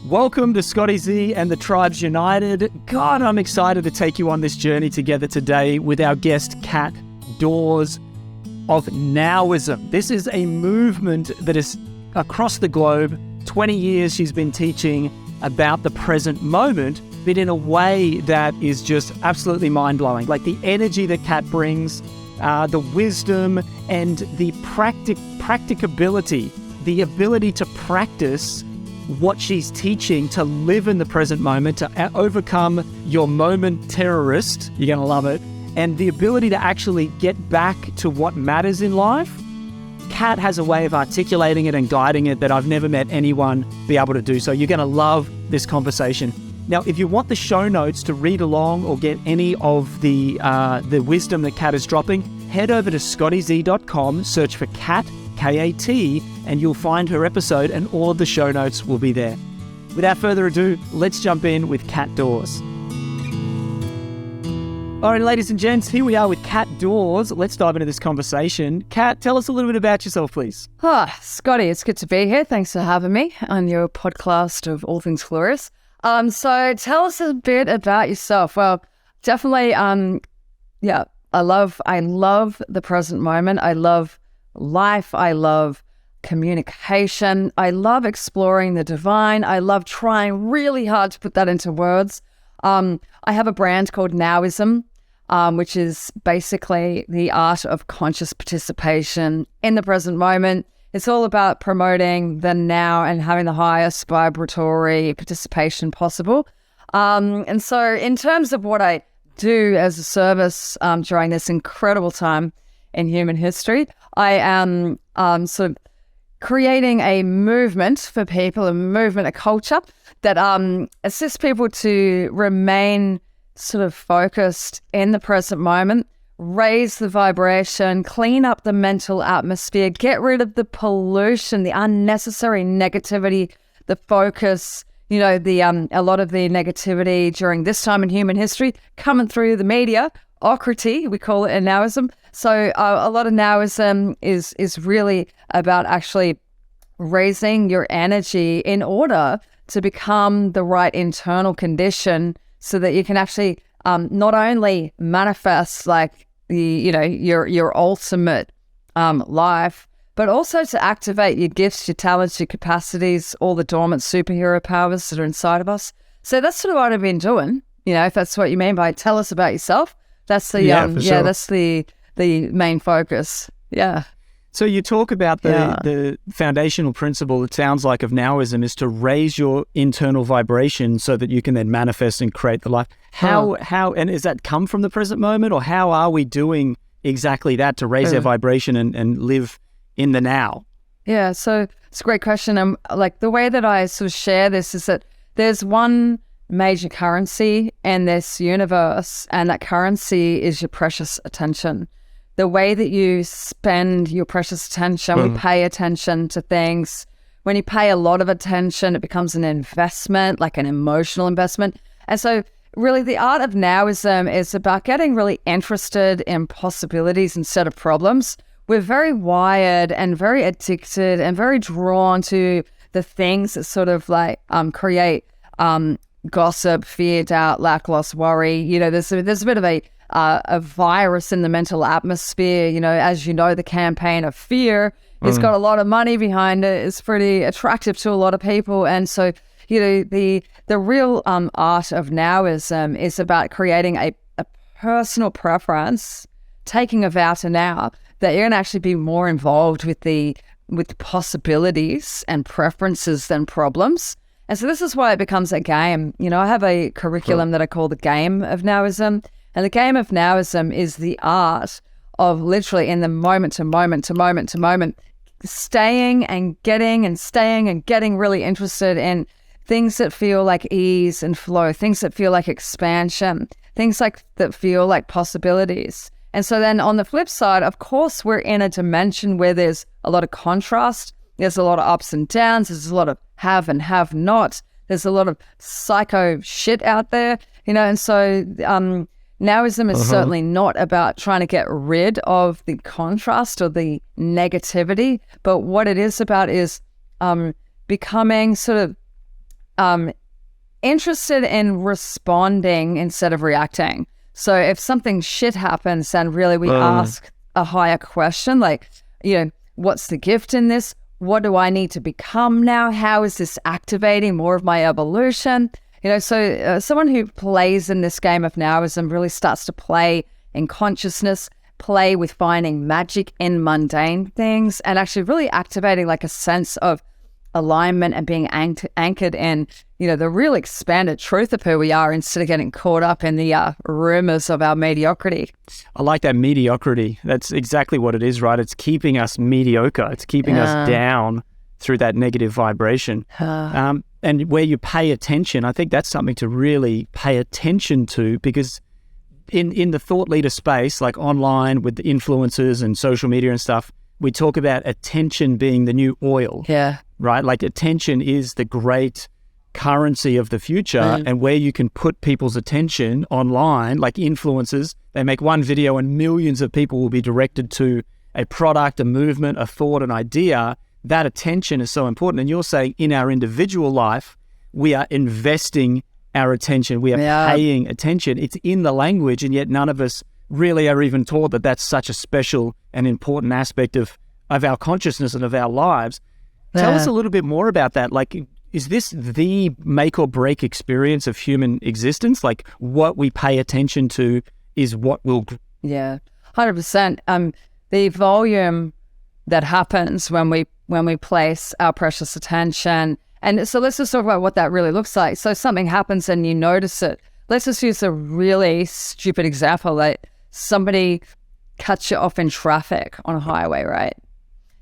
Welcome to Scotty Ze and the Tribes United. God, I'm excited to take you on this journey together today with our guest, Kat Dawes of NOWism. This is a movement that is across the globe. 20 years she's been teaching about the present moment, but in a way that is just absolutely mind-blowing. Like the energy that Kat brings, the wisdom and the practicability, the ability to practice what she's teaching to live in the present moment, to overcome your moment terrorist, you're going to love it, and the ability to actually get back to what matters in life. Kat has a way of articulating it and guiding it that I've never met anyone be able to do. So you're going to love this conversation. Now, if you want the show notes to read along or get any of the wisdom that Kat is dropping, head over to scottyze.com, search for Kat, K-A-T, and you'll find her episode and all of the show notes will be there. Without further ado, let's jump in with Kat Dawes. All right, ladies and gents, here we are with Kat Dawes. Let's dive into this conversation. Kat, tell us a little bit about yourself, please. Scotty, it's good to be here. Thanks for having me on your podcast of All Things Glorious. So tell us a bit about yourself. Well, definitely, I love the present moment. I love life. I love communication. I love exploring the divine. I love trying really hard to put that into words. I have a brand called NOWism, which is basically the art of conscious participation in the present moment. It's all about promoting the now and having the highest vibratory participation possible. And so in terms of what I do as a service during this incredible time in human history, I am sort of creating a movement for people, a culture that assists people to remain sort of focused in the present moment, raise the vibration, clean up the mental atmosphere, get rid of the pollution, the unnecessary negativity, the focus, a lot of the negativity during this time in human history coming through the media, ocraty, we call it in NOWism. So a lot of NOWism is really about actually raising your energy in order to become the right internal condition so that you can actually not only manifest like your ultimate life, but also to activate your gifts, your talents, your capacities, all the dormant superhero powers that are inside of us. So that's sort of what I've been doing. If that's what you mean by tell us about yourself. That's the sure. That's the main focus. Yeah. So you talk about the foundational principle, it sounds like, of NOWism is to raise your internal vibration so that you can then manifest and create the life. How and does that come from the present moment, or how are we doing exactly that to raise our vibration and live in the now? Yeah, so it's a great question. Like the way that I sort of share this is that there's one major currency in this universe, and that currency is your precious attention. The way that you spend your precious attention, we pay attention to things. When you pay a lot of attention, it becomes an investment, like an emotional investment. And so really the art of NOWism is about getting really interested in possibilities instead of problems. We're very wired and very addicted and very drawn to the things that sort of like create gossip, fear, doubt, lack, loss, worry. There's a bit of a virus in the mental atmosphere. As you know, the campaign of fear, it's got a lot of money behind it. It's pretty attractive to a lot of people. And so, the real art of NOWism is about creating a personal preference, taking a vow to now that you're going to actually be more involved with the possibilities and preferences than problems. And so this is why it becomes a game. I have a curriculum that I call the game of NOWism. And the game of NOWism is the art of literally in the moment to moment to moment to moment, staying and getting really interested in things that feel like ease and flow, things that feel like expansion, things that feel like possibilities. And so then on the flip side, of course, we're in a dimension where there's a lot of contrast. There's a lot of ups and downs. There's a lot of have and have not. There's a lot of psycho shit out there, and so NOWism is certainly not about trying to get rid of the contrast or the negativity, but what it is about is becoming sort of interested in responding instead of reacting. So if something shit happens, then really we ask a higher question, like, what's the gift in this? What do I need to become now? How is this activating more of my evolution? So someone who plays in this game of Nowism really starts to play in consciousness, play with finding magic in mundane things, and actually really activating like a sense of alignment and being anchored in, the real expanded truth of who we are, instead of getting caught up in the rumors of our mediocrity. I like that mediocrity. That's exactly what it is, right? It's keeping us mediocre. It's keeping us down through that negative vibration. And where you pay attention, I think that's something to really pay attention to, because in the thought leader space, like online with the influencers and social media and stuff, we talk about attention being the new oil. Yeah. Right? Like attention is the great currency of the future, and where you can put people's attention online, like influencers, they make one video and millions of people will be directed to a product, a movement, a thought, an idea. That attention is so important. And you're saying in our individual life, we are investing our attention. We are paying attention. It's in the language, and yet none of us really are even taught that that's such a special and important aspect of our consciousness and of our lives. Tell us a little bit more about that. Like, is this the make or break experience of human existence? Like, what we pay attention to is what will... Yeah, 100%. The volume that happens when we place our precious attention. And so let's just talk about what that really looks like. So something happens and you notice it. Let's just use a really stupid example. Like somebody cuts you off in traffic on a highway, right?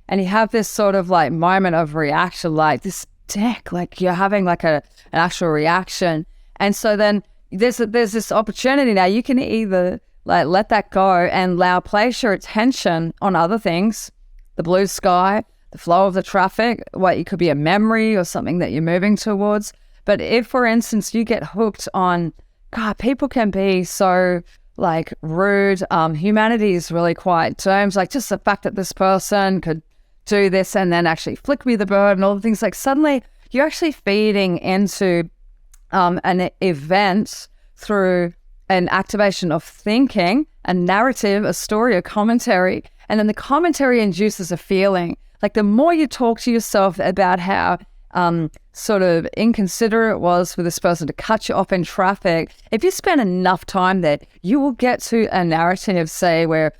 And you have this sort of like moment of reaction, like this dick, like you're having like an actual reaction. And so then there's this opportunity now. You can either like let that go and place your attention on other things, the blue sky, the flow of the traffic, what it could be a memory or something that you're moving towards. But if, for instance, you get hooked on, God, people can be so like rude. Humanity is really quite terms, like just the fact that this person could do this and then actually flick me the bird and all the things, like suddenly you're actually feeding into an event through an activation of thinking, a narrative, a story, a commentary, and then the commentary induces a feeling. Like the more you talk to yourself about how sort of inconsiderate it was for this person to cut you off in traffic, if you spend enough time there, you will get to a narrative, say, where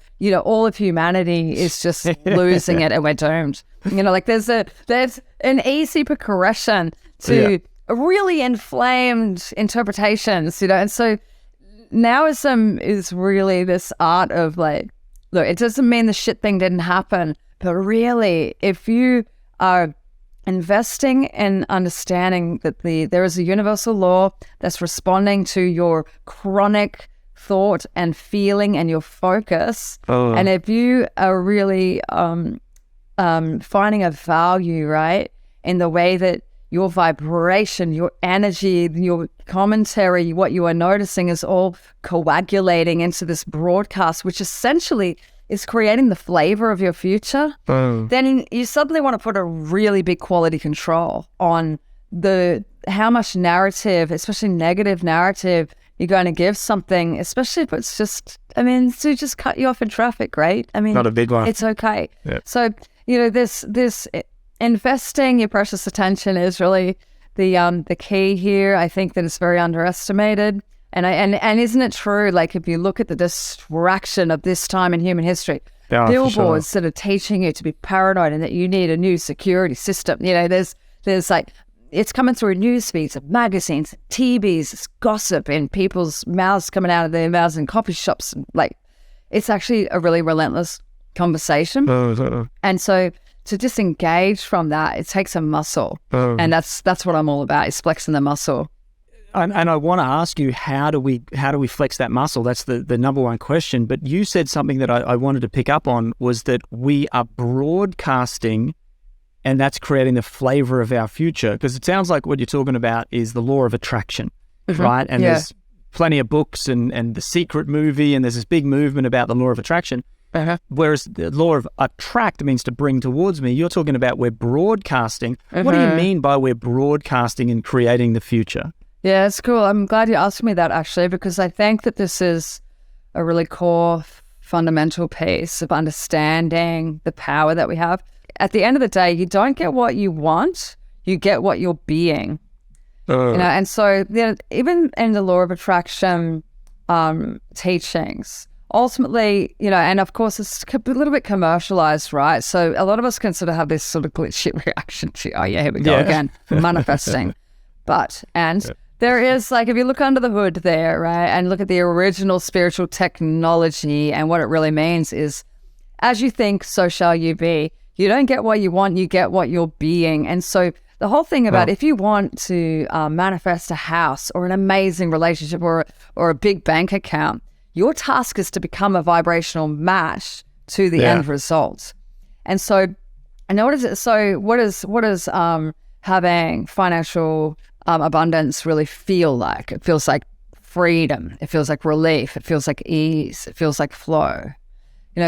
all of humanity is just losing it and we're doomed. Like there's an easy progression to really inflamed interpretations, and so Nowism is really this art of like, look, it doesn't mean the shit thing didn't happen, but really, if you are investing in understanding that there is a universal law that's responding to your chronic thought and feeling and your focus, and if you are really finding a value, right, in the way that your vibration, your energy, your commentary, what you are noticing is all coagulating into this broadcast, which essentially is creating the flavor of your future, then you suddenly want to put a really big quality control on how much narrative, especially negative narrative, you're going to give something, especially if it's just, to just cut you off in traffic, right? Not a big one. It's okay. Yep. So, this investing your precious attention is really the key here. I think that it's very underestimated. And isn't it true, like if you look at the distraction of this time in human history, billboards that are teaching you to be paranoid and that you need a new security system, there's like, it's coming through news feeds of magazines, TVs, gossip in people's mouths coming out of their mouths in coffee shops. Like, it's actually a really relentless conversation. And so to disengage from that, it takes a muscle. And that's what I'm all about, is flexing the muscle. And I want to ask you, how do we flex that muscle? That's the number one question. But you said something that I wanted to pick up on, was that we are broadcasting, and that's creating the flavor of our future. Because it sounds like what you're talking about is the law of attraction, right? And there's plenty of books and The Secret movie, and there's this big movement about the law of attraction. Whereas the law of attract means to bring towards me. You're talking about we're broadcasting. What do you mean by we're broadcasting and creating the future? Yeah, it's cool. I'm glad you asked me that, actually, because I think that this is a really core fundamental piece of understanding the power that we have. At the end of the day, you don't get what you want, you get what you're being. And so even in the law of attraction teachings, ultimately, and of course it's a little bit commercialized, right? So a lot of us can sort of have this sort of glitchy reaction to, oh yeah, here we go again, manifesting. There is, like, if you look under the hood there, right, and look at the original spiritual technology, and what it really means is, as you think, so shall you be. You don't get what you want, you get what you're being. And so the whole thing about if you want to manifest a house or an amazing relationship or a big bank account, your task is to become a vibrational match to the end result. And so, what does having financial abundance really feel like? It feels like freedom. It feels like relief. It feels like ease. It feels like flow.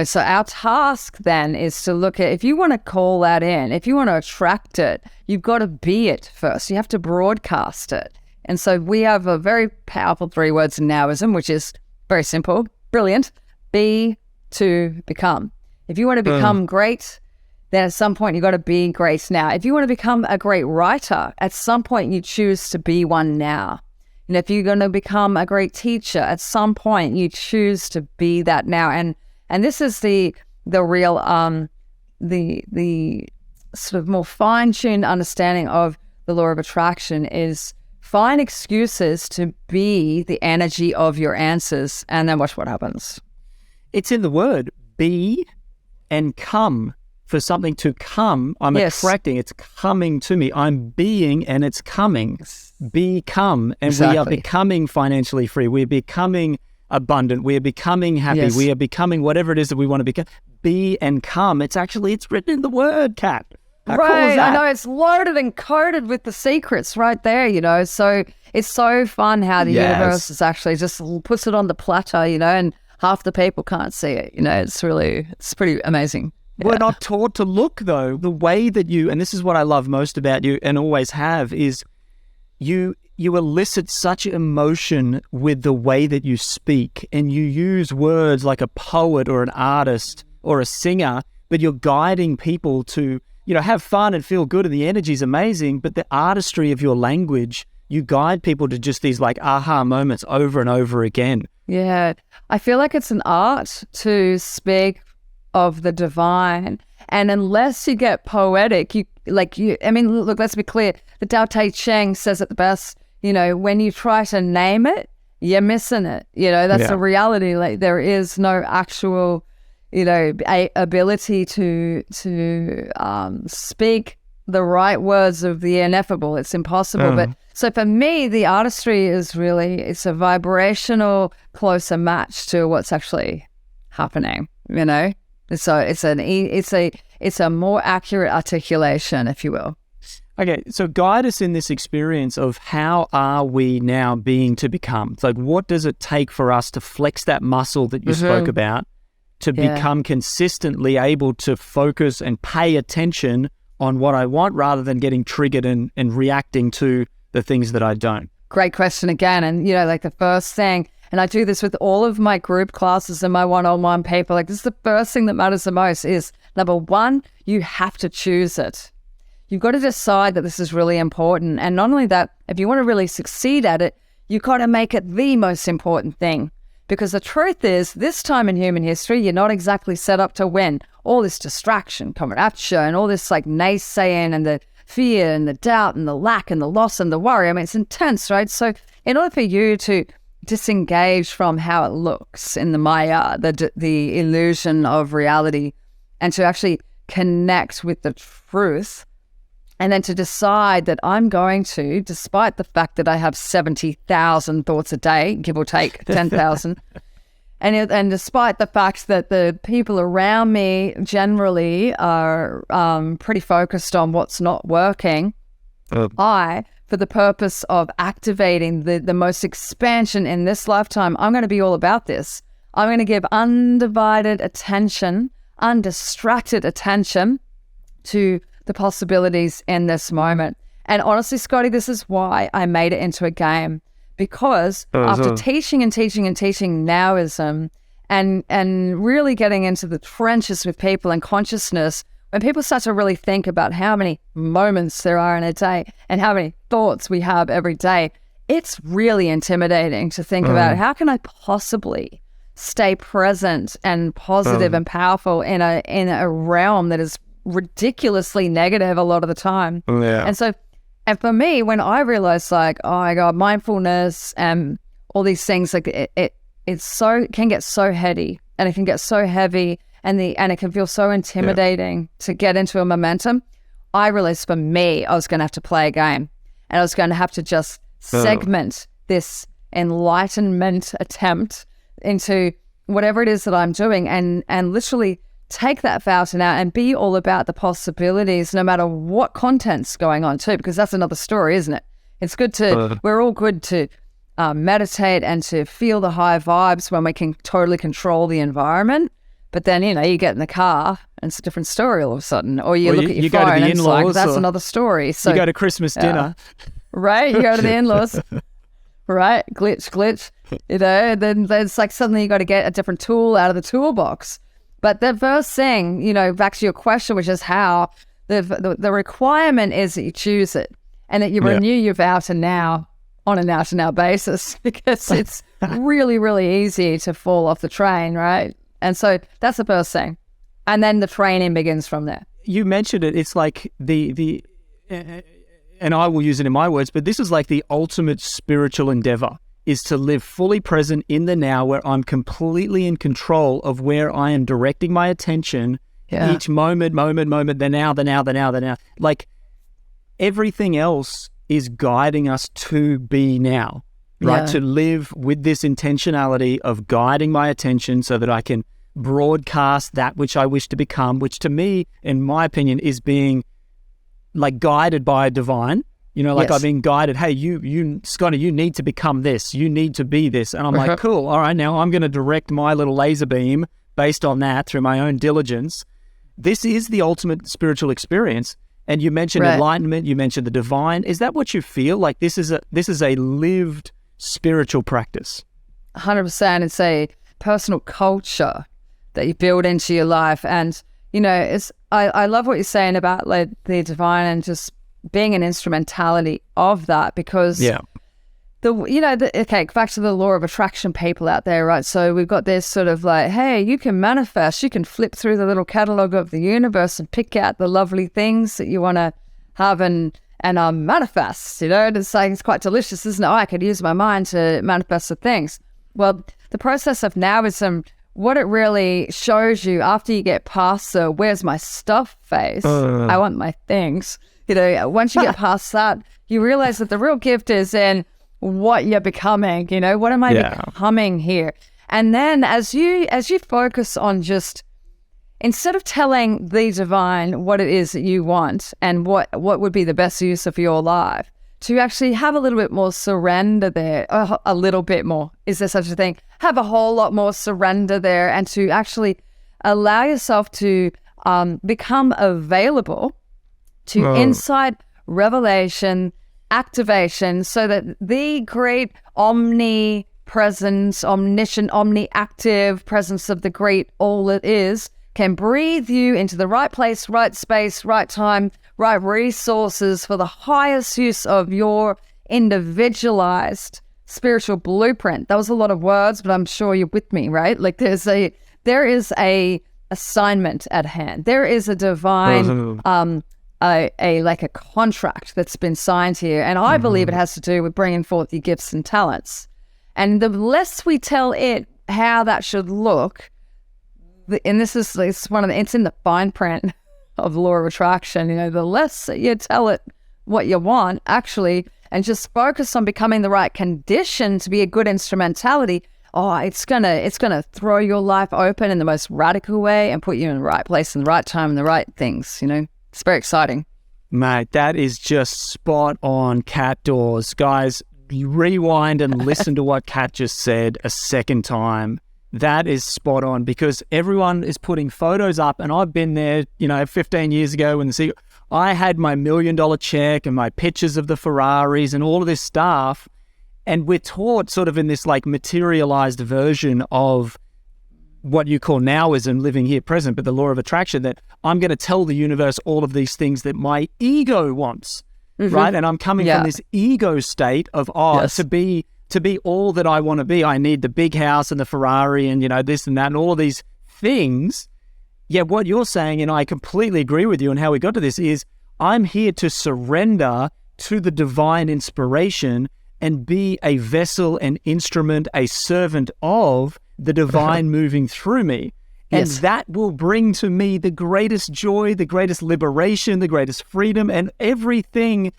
So our task then is to look at, if you want to call that in, if you want to attract it, you've got to be it first. You have to broadcast it. And so we have a very powerful 3 words in NOWism, which is very simple, brilliant: be, to, become. If you want to become great, then at some point you've got to be great now. If you want to become a great writer, at some point you choose to be one now. And if you're going to become a great teacher, at some point you choose to be that now. And this is the real the sort of more fine-tuned understanding of the law of attraction is find excuses to be the energy of your answers, and then watch what happens. It's in the word be and come. For something to come, I'm attracting. It's coming to me. I'm being and it's coming. Become. And we are becoming financially free. We're becoming abundant. We are becoming happy. We are becoming whatever it is that we want to become. Be and come. It's written in the word, Kat. How cool is that? I know, it's loaded and coded with the secrets right there, so it's so fun how the universe is actually just puts it on the platter, and half the people can't see it, it's pretty amazing. Yeah. We're not taught to look, though. The way that and this is what I love most about you and always have, is you elicit such emotion with the way that you speak, and you use words like a poet or an artist or a singer, but you're guiding people to, have fun and feel good, and the energy's amazing, but the artistry of your language, you guide people to just these like aha moments over and over again. Yeah. I feel like it's an art to speak of the divine, and unless you get poetic, look, let's be clear, the Tao Te Ching says it the best, when you try to name it, you're missing it, that's the reality. Like, there is no actual ability to speak the right words of the ineffable. It's impossible. But so for me, the artistry is really, it's a vibrational closer match to what's actually happening, So it's a more accurate articulation, if you will. Okay, so guide us in this experience of how are we now being to become? It's like, what does it take for us to flex that muscle that you spoke about to become consistently able to focus and pay attention on what I want rather than getting triggered and reacting to the things that I don't? Great question again. And, like the first thing, and I do this with all of my group classes and my one-on-one people. Like, this is the first thing that matters the most is, number one, you have to choose it. You've got to decide that this is really important. And not only that, if you want to really succeed at it, you've got to make it the most important thing. Because the truth is, this time in human history, you're not exactly set up to win. All this distraction coming at you and all this like naysaying and the fear and the doubt and the lack and the loss and the worry. I mean, it's intense, right? So in order for you to disengage from how it looks in the Maya, the illusion of reality, and to actually connect with the truth, and then to decide that I'm going to, despite the fact that I have 70,000 thoughts a day, give or take 10,000, and despite the fact that the people around me generally are pretty focused on what's not working, for the purpose of activating the most expansion in this lifetime, I'm going to be all about this. I'm going to give undivided attention, undistracted attention to the possibilities in this moment. And honestly, Scotty, this is why I made it into a game, because after teaching NOWism and really getting into the trenches with people and consciousness, when people start to really think about how many moments there are in a day and how many thoughts we have every day, it's really intimidating to think about how can I possibly stay present and positive and powerful in a realm that is ridiculously negative a lot of the time. And for me, when I realized like, oh my God, mindfulness and all these things, like it can get so heady and it can get so heavy and it can feel so intimidating to get into a momentum. I realized for me, I was going to have to play a game, and I was going to have to just segment this enlightenment attempt into whatever it is that I'm doing, and literally take that fountain out and be all about the possibilities, no matter what content's going on too, because that's another story, isn't it? It's good to, we're all good to meditate and to feel the high vibes when we can totally control the environment. But then, you get in the car and it's a different story all of a sudden. Or you look at your phone and it's like, that's another story. So you go to Christmas dinner. Right? You go to the in-laws. Right? Glitch. Then it's like suddenly you got to get a different tool out of the toolbox. But the first thing, back to your question, which is how, the requirement is that you choose it and that you renew your vow to now on a now-to-now basis, because it's really, really easy to fall off the train, right? And so that's the first thing. And then the training begins from there. You mentioned it. It's like and I will use it in my words, but this is like the ultimate spiritual endeavor, is to live fully present in the now, where I'm completely in control of where I am directing my attention each moment, the now. Like everything else is guiding us to be now, right? To live with this intentionality of guiding my attention so that I can broadcast that which I wish to become, which to me, in my opinion, is being like guided by a divine. I've been guided, hey, you, Scotty, you need to become this, you need to be this. And I'm like, cool, all right, now I'm going to direct my little laser beam based on that through my own diligence. This is the ultimate spiritual experience. And you mentioned enlightenment, you mentioned the divine. Is that what you feel? Like this is a lived spiritual practice? 100%. It's a personal culture that you build into your life. And, I love what you're saying about like the divine and just being an instrumentality of that, because back to the law of attraction people out there, right? So we've got this sort of like, hey, you can manifest, you can flip through the little catalog of the universe and pick out the lovely things that you want to have and manifest, it's like, it's quite delicious, isn't it? I could use my mind to manifest the things. Well, the process of NOWism, what it really shows you after you get past the where's my stuff phase, I want my things, once you get past that, you realize that the real gift is in what you're becoming, what am I becoming here? And then as you focus on just, instead of telling the divine what it is that you want and what would be the best use of your life, to actually have a little bit more surrender there, a little bit more, is there such a thing? Have a whole lot more surrender there, and to actually allow yourself to become available to insight, revelation, activation, so that the great omnipresence, omniscient, omniactive presence of the great all it is can breathe you into the right place, right space, right time, right resources for the highest use of your individualized spiritual blueprint. That was a lot of words, but I'm sure you're with me, right? Like there is a assignment at hand. There is a divine, a contract that's been signed here. And I believe it has to do with bringing forth your gifts and talents. And the less we tell it how that should look, and this is it's in the fine print of the law of attraction, the less you tell it what you want, actually, and just focus on becoming the right condition to be a good instrumentality, it's gonna throw your life open in the most radical way and put you in the right place in the right time and the right things, It's very exciting. Mate, that is just spot on, Kat Dawes. Guys, rewind and listen to what Kat just said a second time. That is spot on, because everyone is putting photos up, and I've been there, 15 years ago when I had my $1 million check and my pictures of the Ferraris and all of this stuff. And we're taught sort of in this like materialized version of what you call NOWism, living here present, but the law of attraction, that I'm going to tell the universe all of these things that my ego wants, right? And I'm coming from this ego state of, to be all that I want to be. I need the big house and the Ferrari and, this and that and all of these things. Yeah, what you're saying, and I completely agree with you on how we got to this, is I'm here to surrender to the divine inspiration and be a vessel, an instrument, a servant of the divine moving through me. And that will bring to me the greatest joy, the greatest liberation, the greatest freedom, and everything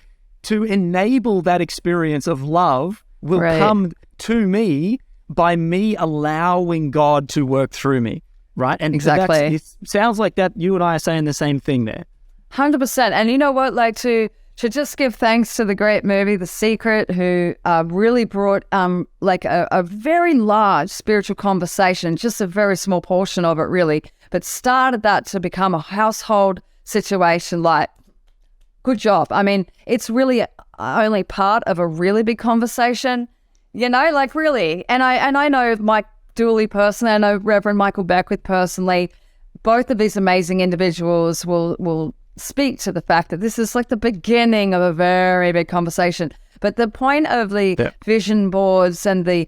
to enable that experience of love will come to me by me allowing God to work through me, right? And exactly. It sounds like that you and I are saying the same thing there. 100%. And you know what, like to just give thanks to the great movie The Secret, who really brought like a very large spiritual conversation, just a very small portion of it really, but started that to become a household situation. Like, good job. I mean, it's really only part of a really big conversation, like really. And I know Mike Dooley personally, I know Reverend Michael Beckwith personally. Both of these amazing individuals will speak to the fact that this is like the beginning of a very big conversation. But the point of the vision boards and the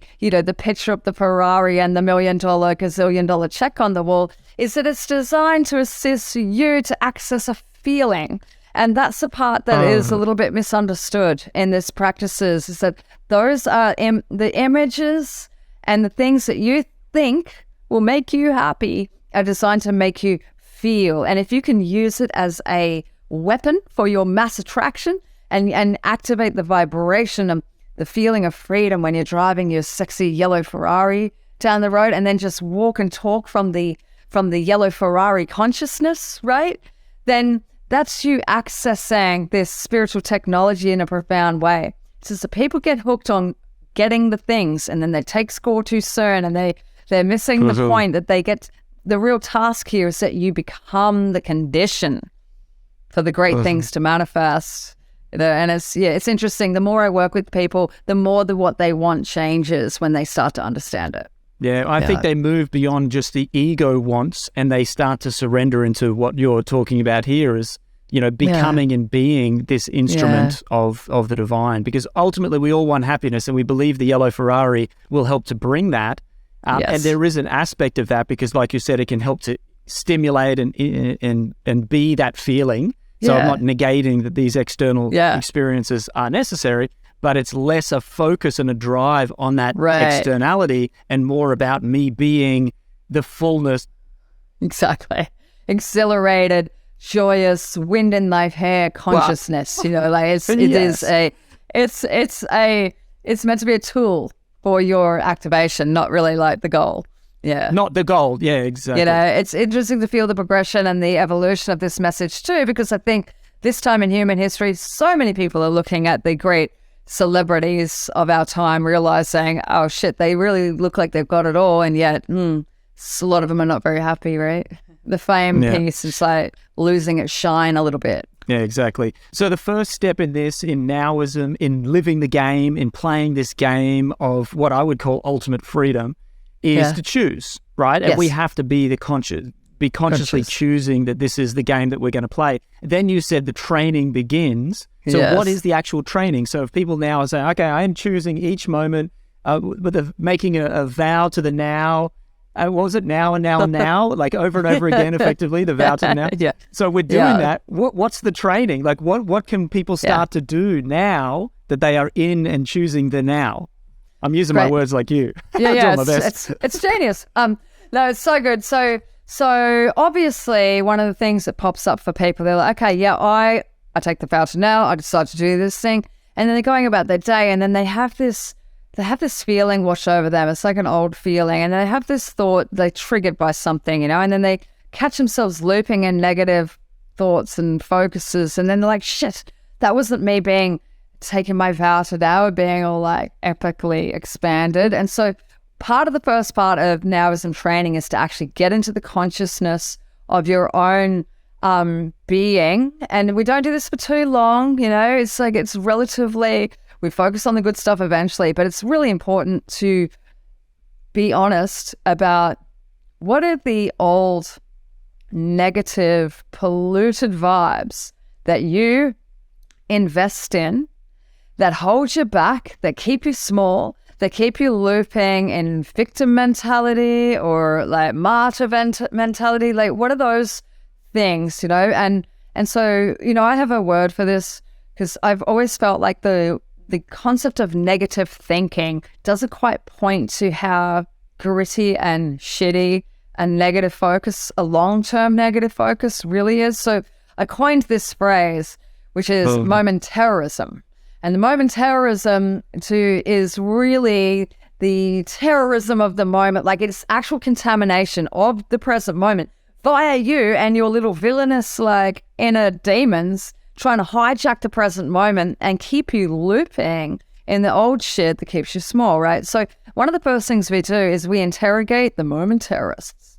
picture of the Ferrari and the $1 million, gazillion dollar check on the wall is that it's designed to assist you to access a feeling. And that's the part that is a little bit misunderstood in this practices, is that those are the images and the things that you think will make you happy are designed to make you feel. And if you can use it as a weapon for your mass attraction and activate the vibration and the feeling of freedom when you're driving your sexy yellow Ferrari down the road, and then just walk and talk from the yellow Ferrari consciousness, right? Then that's you accessing this spiritual technology in a profound way. So the people get hooked on getting the things, and then they take score too soon, and they're missing the point that they get. The real task here is that you become the condition for the great things to manifest. And it's interesting. The more I work with people, the more what they want changes when they start to understand it. Yeah, I think they move beyond just the ego wants, and they start to surrender into what you're talking about here is, becoming and being this instrument of the divine. Because ultimately we all want happiness, and we believe the yellow Ferrari will help to bring that. And there is an aspect of that because, like you said, it can help to stimulate and be that feeling. So I'm not negating that these external experiences are necessary, but it's less a focus and a drive on that externality and more about me being the fullness. Exactly. Exhilarated, joyous, wind in my hair consciousness. It's meant to be a tool for your activation, not really like the goal. Yeah. Not the goal. Yeah, exactly. It's interesting to feel the progression and the evolution of this message too, because I think this time in human history, so many people are looking at the great celebrities of our time, realizing, oh shit, they really look like they've got it all. And yet, a lot of them are not very happy, right? The fame piece is like losing its shine a little bit. Yeah, exactly. So the first step in this, in NOWism, in living the game, in playing this game of what I would call ultimate freedom, is to choose, right? And we have to be consciously choosing that this is the game that we're going to play. Then you said the training begins. So what is the actual training? So if people now are saying, okay, I am choosing each moment, making a vow to the now. What was it? Now and now and now, like over and over again, effectively, the vow to the now. So we're doing that. What's the training? Like what can people start to do now that they are in and choosing the now? I'm using my words like you. It's genius. No, it's so good. So obviously one of the things that pops up for people, they're like, okay, I take the vow to now, I decide to do this thing, and then they're going about their day, and then they have this feeling wash over them. It's like an old feeling, and they have this thought, they're triggered by something, and then they catch themselves looping in negative thoughts and focuses, and then they're like, shit, that wasn't me taking my vow to now, being all like epically expanded. And so part of the first part of NOWism training is to actually get into the consciousness of your own being. And we don't do this for too long, it's like it's relatively, we focus on the good stuff eventually, but it's really important to be honest about what are the old negative, polluted vibes that you invest in that hold you back, that keep you small, that keep you looping in victim mentality or like martyr mentality. Like, what are those things, And so, I have a word for this because I've always felt like the concept of negative thinking doesn't quite point to how gritty and shitty a negative focus, a long-term negative focus really is. So I coined this phrase, which is momentarism. And the momentarism is really the terrorism of the moment, like it's actual contamination of the present moment via you and your little villainous like inner demons trying to hijack the present moment and keep you looping in the old shit that keeps you small, right? So one of the first things we do is we interrogate the momentarists.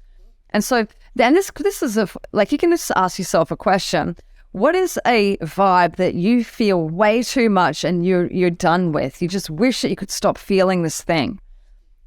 And so then this is you can just ask yourself a question. What is a vibe that you feel way too much and you're done with? You just wish that you could stop feeling this thing.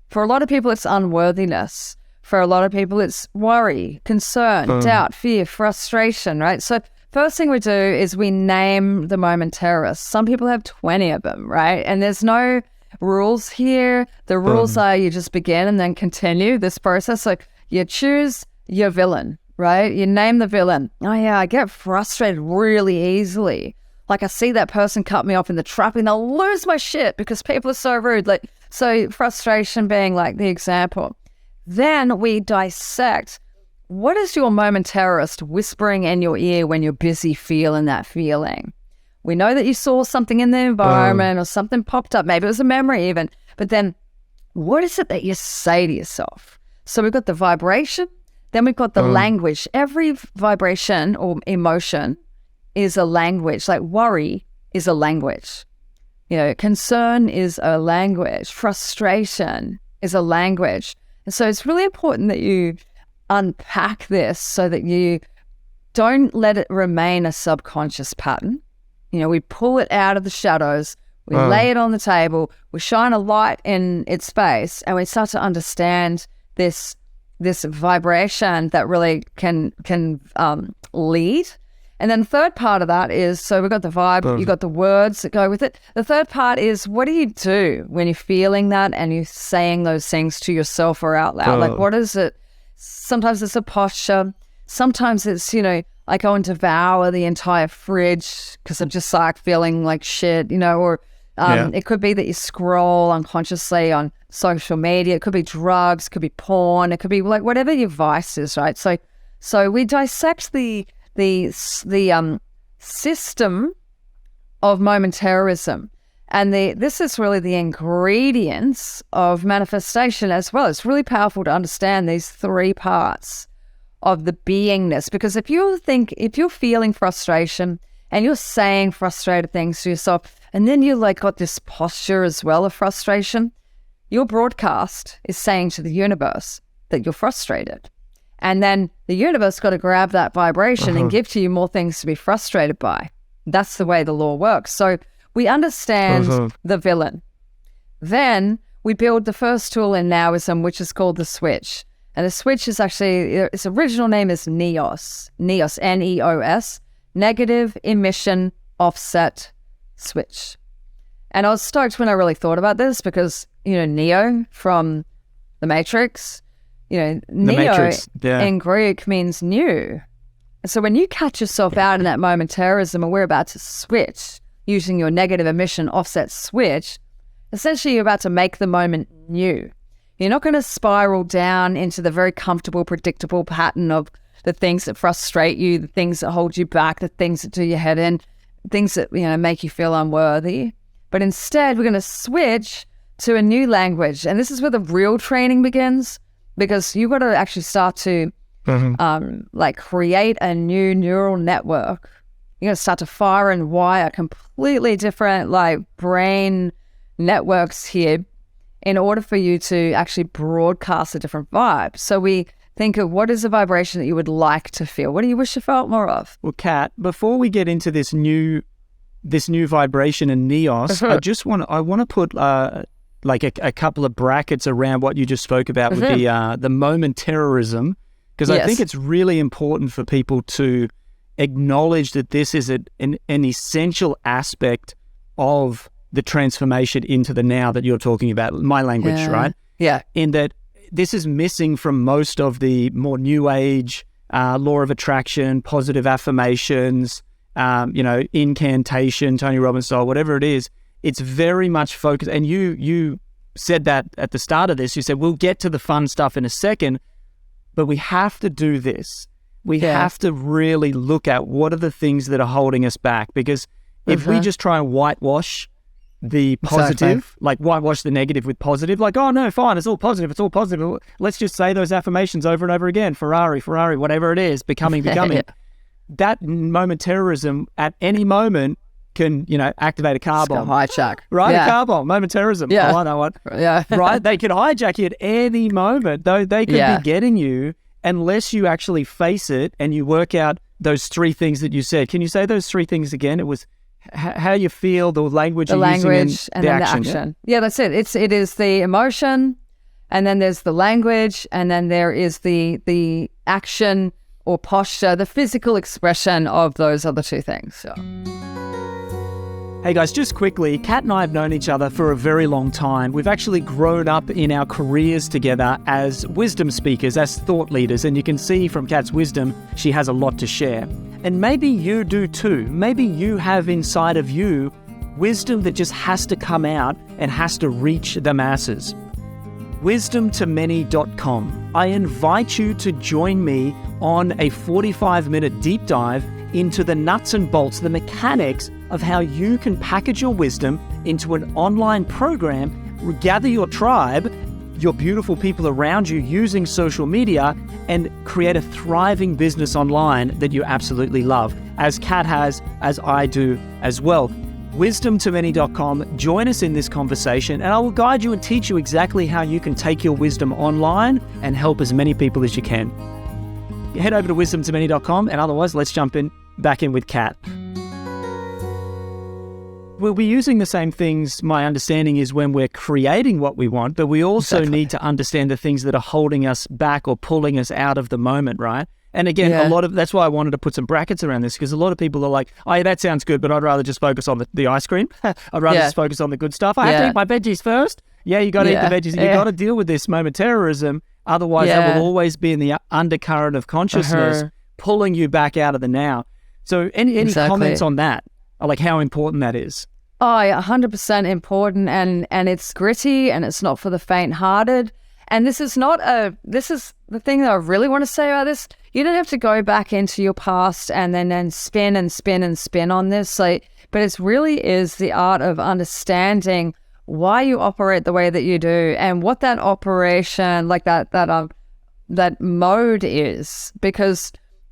For a lot of people, it's unworthiness. For a lot of people, it's worry, concern, doubt, fear, frustration, right? So first thing we do is we name the momentarists. Some people have 20 of them, right? And there's no rules here. The rules are you just begin and then continue this process. So you choose your villain, right? You name the villain. Oh yeah, I get frustrated really easily. Like I see that person cut me off in the traffic and they'll lose my shit because people are so rude. Like, so frustration being like the example. Then we dissect what is your momentarist whispering in your ear when you're busy feeling that feeling. We know that you saw something in the environment or something popped up. Maybe it was a memory even. But then what is it that you say to yourself? So we've got the vibration, then we've got the language. Every vibration or emotion is a language. Like worry is a language. Concern is a language. Frustration is a language. And so it's really important that you unpack this so that you don't let it remain a subconscious pattern. We pull it out of the shadows, we lay it on the table, we shine a light in its face, and we start to understand this vibration that really can lead. And then the third part of that is, so we've got the vibe, you've got the words that go with it. The third part is, what do you do when you're feeling that and you're saying those things to yourself or out loud? Like, what is it? Sometimes it's a posture. Sometimes it's, I go and devour the entire fridge because I'm just like feeling like shit, or it could be that you scroll unconsciously on social media. It could be drugs, it could be porn, it could be like whatever your vice is, right? So we dissect the system of momentarism, and this is really the ingredients of manifestation as well. It's really powerful to understand these three parts of the beingness, because if you're feeling frustration and you're saying frustrated things to yourself, and then you like got this posture as well of frustration, your broadcast is saying to the universe that you're frustrated. And then the universe got to grab that vibration and give to you more things to be frustrated by. That's the way the law works. So we understand the villain. Then we build the first tool in NOWism, which is called the switch. And the switch is actually, its original name is NEOS, N-E-O-S, negative emission offset switch. And I was stoked when I really thought about this because, Neo from The Matrix, Neo in Greek means new. So when you catch yourself out in that momentarism and we're about to switch using your negative emission offset switch, essentially you're about to make the moment new. You're not going to spiral down into the very comfortable, predictable pattern of the things that frustrate you, the things that hold you back, the things that do your head in, things that, make you feel unworthy. But instead, we're going to switch to a new language. And this is where the real training begins, because you've got to actually start to create a new neural network. You're going to start to fire and wire completely different brain networks here in order for you to actually broadcast a different vibe. So we think of what is a vibration that you would like to feel? What do you wish you felt more of? Well, Kat, before we get into this new vibration in NEOS, I want to put like a couple of brackets around what you just spoke about with the moment terrorism, because I think it's really important for people to acknowledge that this is an essential aspect of the transformation into the now that you're talking about, my language, right? Yeah. In that this is missing from most of the more new age law of attraction, positive affirmations, incantation, Tony Robbins style, whatever it is. It's very much focused. And you said that at the start of this. You said, we'll get to the fun stuff in a second, but we have to do this. We have to really look at what are the things that are holding us back. Because if we just try and whitewash the positive, like whitewash the negative with positive, like, oh no, fine, it's all positive. Let's just say those affirmations over and over again. Ferrari, whatever it is, becoming. That moment terrorism at any moment can, activate a car bomb. Hijack. Right, a car bomb, moment terrorism. Yeah. Oh, I know what. Yeah. Right, they can hijack you at any moment, though they could be getting you unless you actually face it and you work out those three things that you said. Can you say those three things again? It was how you feel, the language you're using, and then the action. Yeah, that's it. It is the emotion, and then there's the language, and then there is the action or posture, the physical expression of those other two things. So. Hey guys, just quickly, Kat and I have known each other for a very long time. We've actually grown up in our careers together as wisdom speakers, as thought leaders, and you can see from Kat's wisdom, she has a lot to share. And maybe you do too. Maybe you have inside of you wisdom that just has to come out and has to reach the masses. wisdomtomany.com. I invite you to join me on a 45-minute deep dive into the nuts and bolts, the mechanics of how you can package your wisdom into an online program, gather your tribe, your beautiful people around you using social media, and create a thriving business online that you absolutely love, as Kat has, as I do as well. wisdomtomany.com. Join us in this conversation, and I will guide you and teach you exactly how you can take your wisdom online and help as many people as you can. Head over to wisdomtomany.com, and otherwise, let's jump back in with Kat. We'll be using the same things, my understanding is, when we're creating what we want, but we also need to understand the things that are holding us back or pulling us out of the moment, right? And again, that's why I wanted to put some brackets around this, because a lot of people are like, oh, yeah, that sounds good, but I'd rather just focus on the ice cream. I'd rather just focus on the good stuff. I have to eat my veggies first. Yeah, you got to eat the veggies. You got to deal with this moment terrorism. Otherwise, that will always be in the undercurrent of consciousness, pulling you back out of the now. So any comments on that? Like how important that is? Oh, yeah, 100% important, and it's gritty, and it's not for the faint-hearted. And this is the thing that I really want to say about this. You don't have to go back into your past and then spin and spin and spin on this. But it really is the art of understanding why you operate the way that you do and what that operation, like that mode is. Because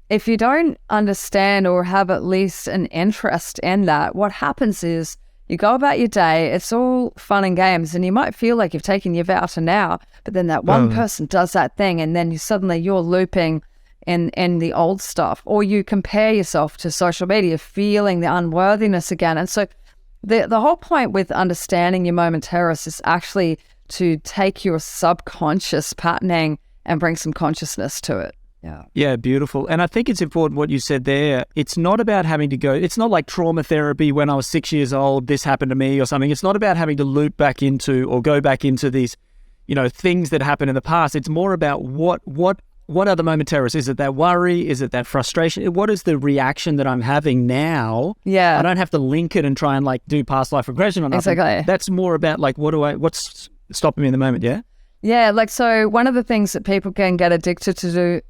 if you don't understand or have at least an interest in that, what happens is you go about your day, it's all fun and games, and you might feel like you've taken your vow to now, but then that one person does that thing, and then you're looping in the old stuff, or you compare yourself to social media, feeling the unworthiness again. And so the whole point with understanding your moment terrorists is actually to take your subconscious patterning and bring some consciousness to it. Yeah, beautiful. And I think it's important what you said there. It's not about having to go, it's not like trauma therapy when I was 6 years old, this happened to me or something. It's not about having to loop back into or go back into these, things that happened in the past. It's more about what are the moment terrorists? Is it that worry? Is it that frustration? What is the reaction that I'm having now? Yeah. I don't have to link it and try and do past life regression or nothing. Exactly. That's more about what's stopping me in the moment, yeah? Yeah, so one of the things that people can get addicted to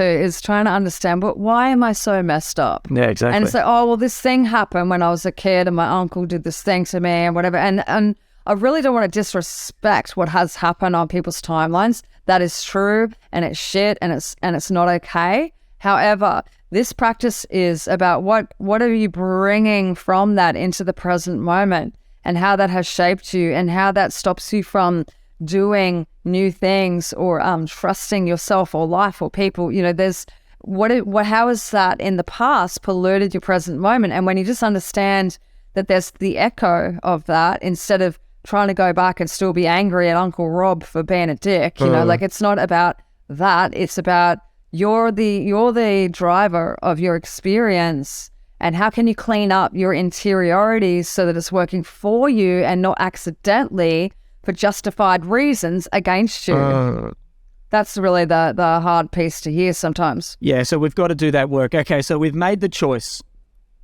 is trying to understand, but why am I so messed up? Yeah, exactly. And it's like, oh, well, this thing happened when I was a kid and my uncle did this thing to me and whatever. And I really don't want to disrespect what has happened on people's timelines. That is true, and it's shit, and it's not okay. However, this practice is about what are you bringing from that into the present moment. and how that has shaped you and how that stops you from doing new things or trusting yourself or life or people. There's how has that in the past polluted your present moment? And when you just understand that there's the echo of that, instead of trying to go back and still be angry at Uncle Rob for being a dick, it's not about that. It's about you're the driver of your experience, and how can you clean up your interiorities so that it's working for you and not accidentally for justified reasons against you. That's really the hard piece to hear sometimes. Yeah, so we've got to do that work. Okay, so we've made the choice.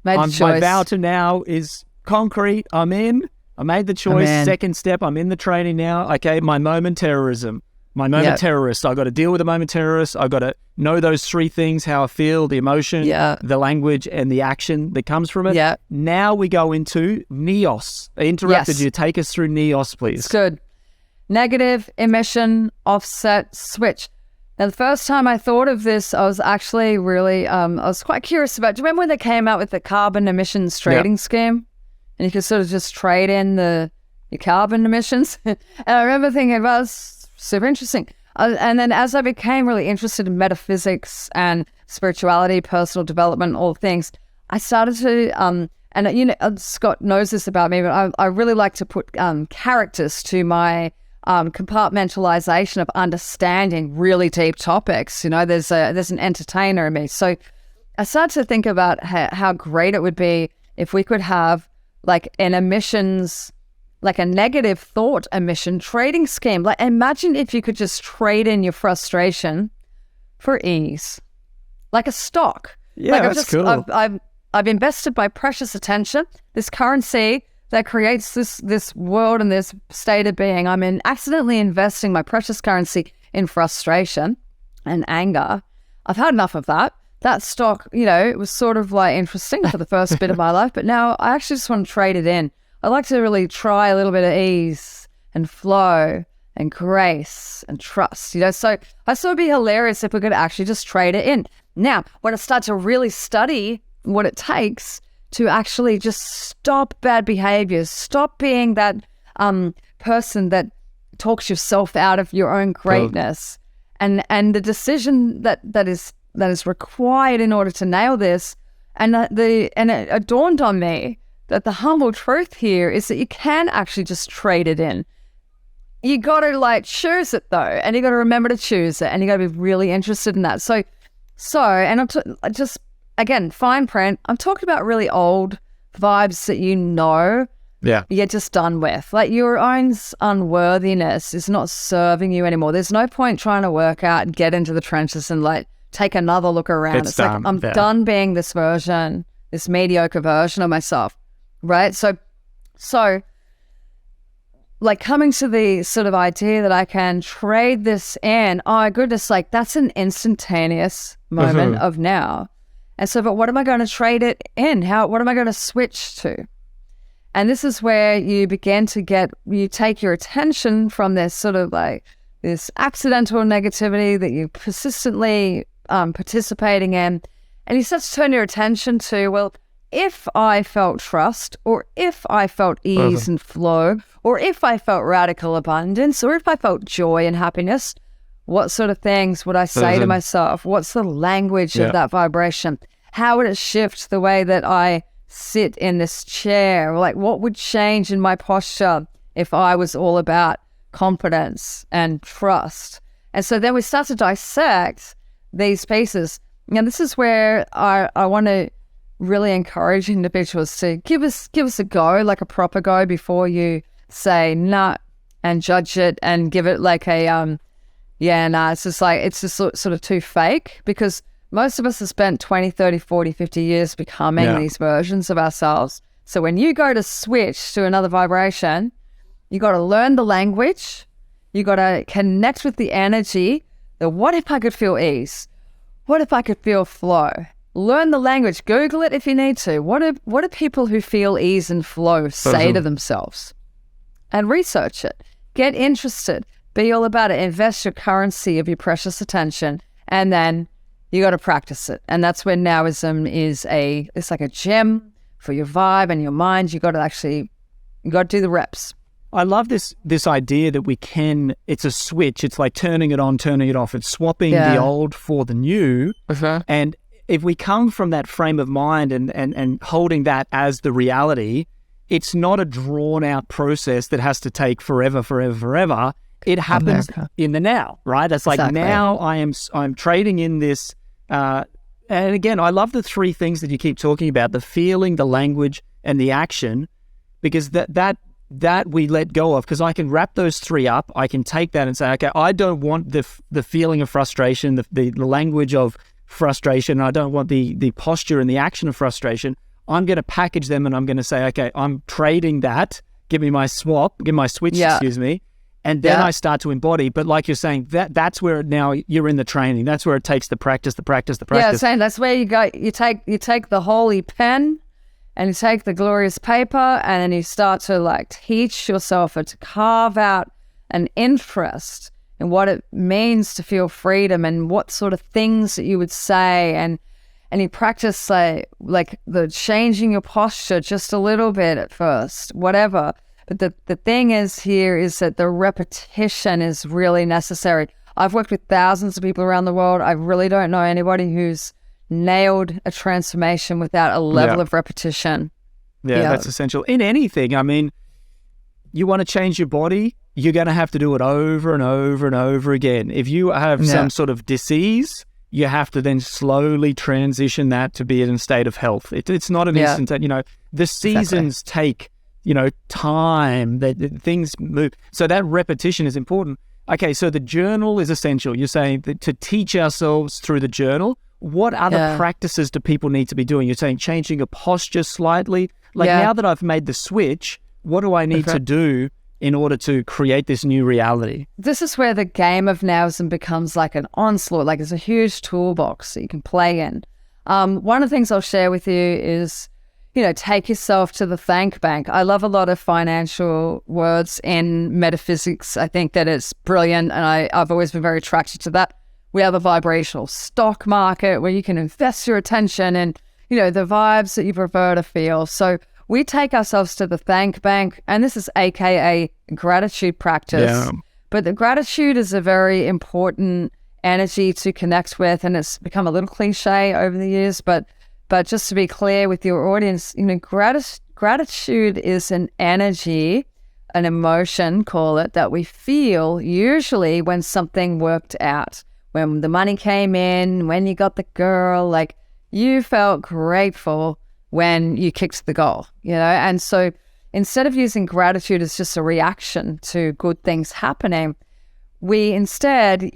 My vow to now is concrete. I'm in. I made the choice. Second step, I'm in the training now. Okay, my moment terrorism. My moment terrorist. I got to deal with the moment terrorist. I got to know those three things: how I feel, the emotion, the language, and the action that comes from it. Yeah. Now we go into NOWis. I interrupted you. Take us through NOWis, please. It's good. Negative, emission, offset, switch. Now, the first time I thought of this, I was actually really, I was quite curious about, do you remember when they came out with the carbon emissions trading scheme? And you could sort of just trade in your carbon emissions. And I remember thinking, well, it's super interesting. And then as I became really interested in metaphysics and spirituality, personal development, all things, I started to, Scott knows this about me, but I really like to put characters to my compartmentalization of understanding really deep topics. There's an entertainer in me. So I started to think about how great it would be if we could have like an emissions, like a negative thought emission trading scheme. Like, imagine if you could just trade in your frustration for ease, like a stock. Yeah, that's cool. I've invested my precious attention, this currency that creates this world and this state of being. I'm accidentally investing my precious currency in frustration and anger. I've had enough of that. That stock, it was sort of like interesting for the first bit of my life, but now I actually just want to trade it in. I like to really try a little bit of ease and flow and grace and trust, So I thought it'd be hilarious if we could actually just trade it in. Now, when I start to really study what it takes to actually just stop bad behaviors, stop being that person that talks yourself out of your own greatness, and the decision that is required in order to nail this, and it dawned on me that the humble truth here is that you can actually just trade it in. You got to choose it though, and you got to remember to choose it, and you got to be really interested in that. So, and I'm just again fine print. I'm talking about really old vibes that you're just done with. Like your own unworthiness is not serving you anymore. There's no point trying to work out and get into the trenches and take another look around. It's like I'm done being this version, this mediocre version of myself. Right? So coming to the sort of idea that I can trade this in, oh goodness, that's an instantaneous moment of now. And so, but what am I going to trade it in? What am I going to switch to? And this is where you begin to you take your attention from this sort of this accidental negativity that you're persistently participating in, and you start to turn your attention to, well, if I felt trust, or if I felt ease and flow, or if I felt radical abundance, or if I felt joy and happiness, what sort of things would I say to myself? What's the language of that vibration? How would it shift the way that I sit in this chair? What would change in my posture if I was all about confidence and trust? And so then we start to dissect these pieces. Now, this is where I want to really encourage individuals to give us a go, like a proper go, before you say nah and judge it and give it it's just sort of too fake, because most of us have spent 20, 30, 40, 50 years becoming these versions of ourselves. So when you go to switch to another vibration, you got to learn the language, you got to connect with the energy. What if I could feel ease? What if I could feel flow? Learn the language. Google it if you need to. What do people who feel ease and flow say to themselves? And research it. Get interested. Be all about it. Invest your currency of your precious attention, and then you got to practice it. And that's where NOWism is it's like a gem for your vibe and your mind. You got to actually You got to do the reps. I love this idea that it's a switch. It's like turning it on, turning it off. It's swapping the old for the new. And if we come from that frame of mind and holding that as the reality, it's not a drawn out process that has to take forever. It happens in the now, right? It's like now I'm trading in this. And again, I love the three things that you keep talking about: the feeling, the language, and the action, because that we let go of, because I can wrap those three up. I can take that and say, okay, I don't want the feeling of frustration, the language of frustration. I don't want the posture and the action of frustration. I'm going to package them and I'm going to say, okay, I'm trading that. Give me my switch, excuse me. And then I start to embody. But like you're saying, that's where now you're in the training. That's where it takes the practice. Yeah, saying that's where you go. You take the holy pen and you take the glorious paper, and then you start to like teach yourself or to carve out an interest in what it means to feel freedom and what sort of things that you would say, and you practice like the changing your posture just a little bit at first, whatever. But the thing is that the repetition is really necessary. I've worked with thousands of people around the world. I really don't know anybody who's nailed a transformation without a level of repetition. Yeah, that's essential. In anything, I mean, you want to change your body, you're going to have to do it over and over and over again. If you have some sort of disease, you have to then slowly transition that to be in a state of health. It's not an instant, the seasons take, time, that things move. So that repetition is important. Okay, so the journal is essential. You're saying that to teach ourselves through the journal. What other practices do people need to be doing? You're saying changing a posture slightly. Now that I've made the switch, what do I need to do in order to create this new reality? This is where the game of NOWism becomes like an onslaught. Like it's a huge toolbox that you can play in. One of the things I'll share with you is, take yourself to the thank bank. I love a lot of financial words in metaphysics. I think that it's brilliant, and I've always been very attracted to that. We have a vibrational stock market where you can invest your attention and, the vibes that you prefer to feel. So we take ourselves to the thank bank, and this is AKA gratitude practice. Yeah. But the gratitude is a very important energy to connect with, and it's become a little cliche over the years, but just to be clear with your audience, gratitude is an energy, an emotion, call it, that we feel usually when something worked out. When the money came in, when you got the girl, like you felt grateful when you kicked the goal, And so instead of using gratitude as just a reaction to good things happening, we instead,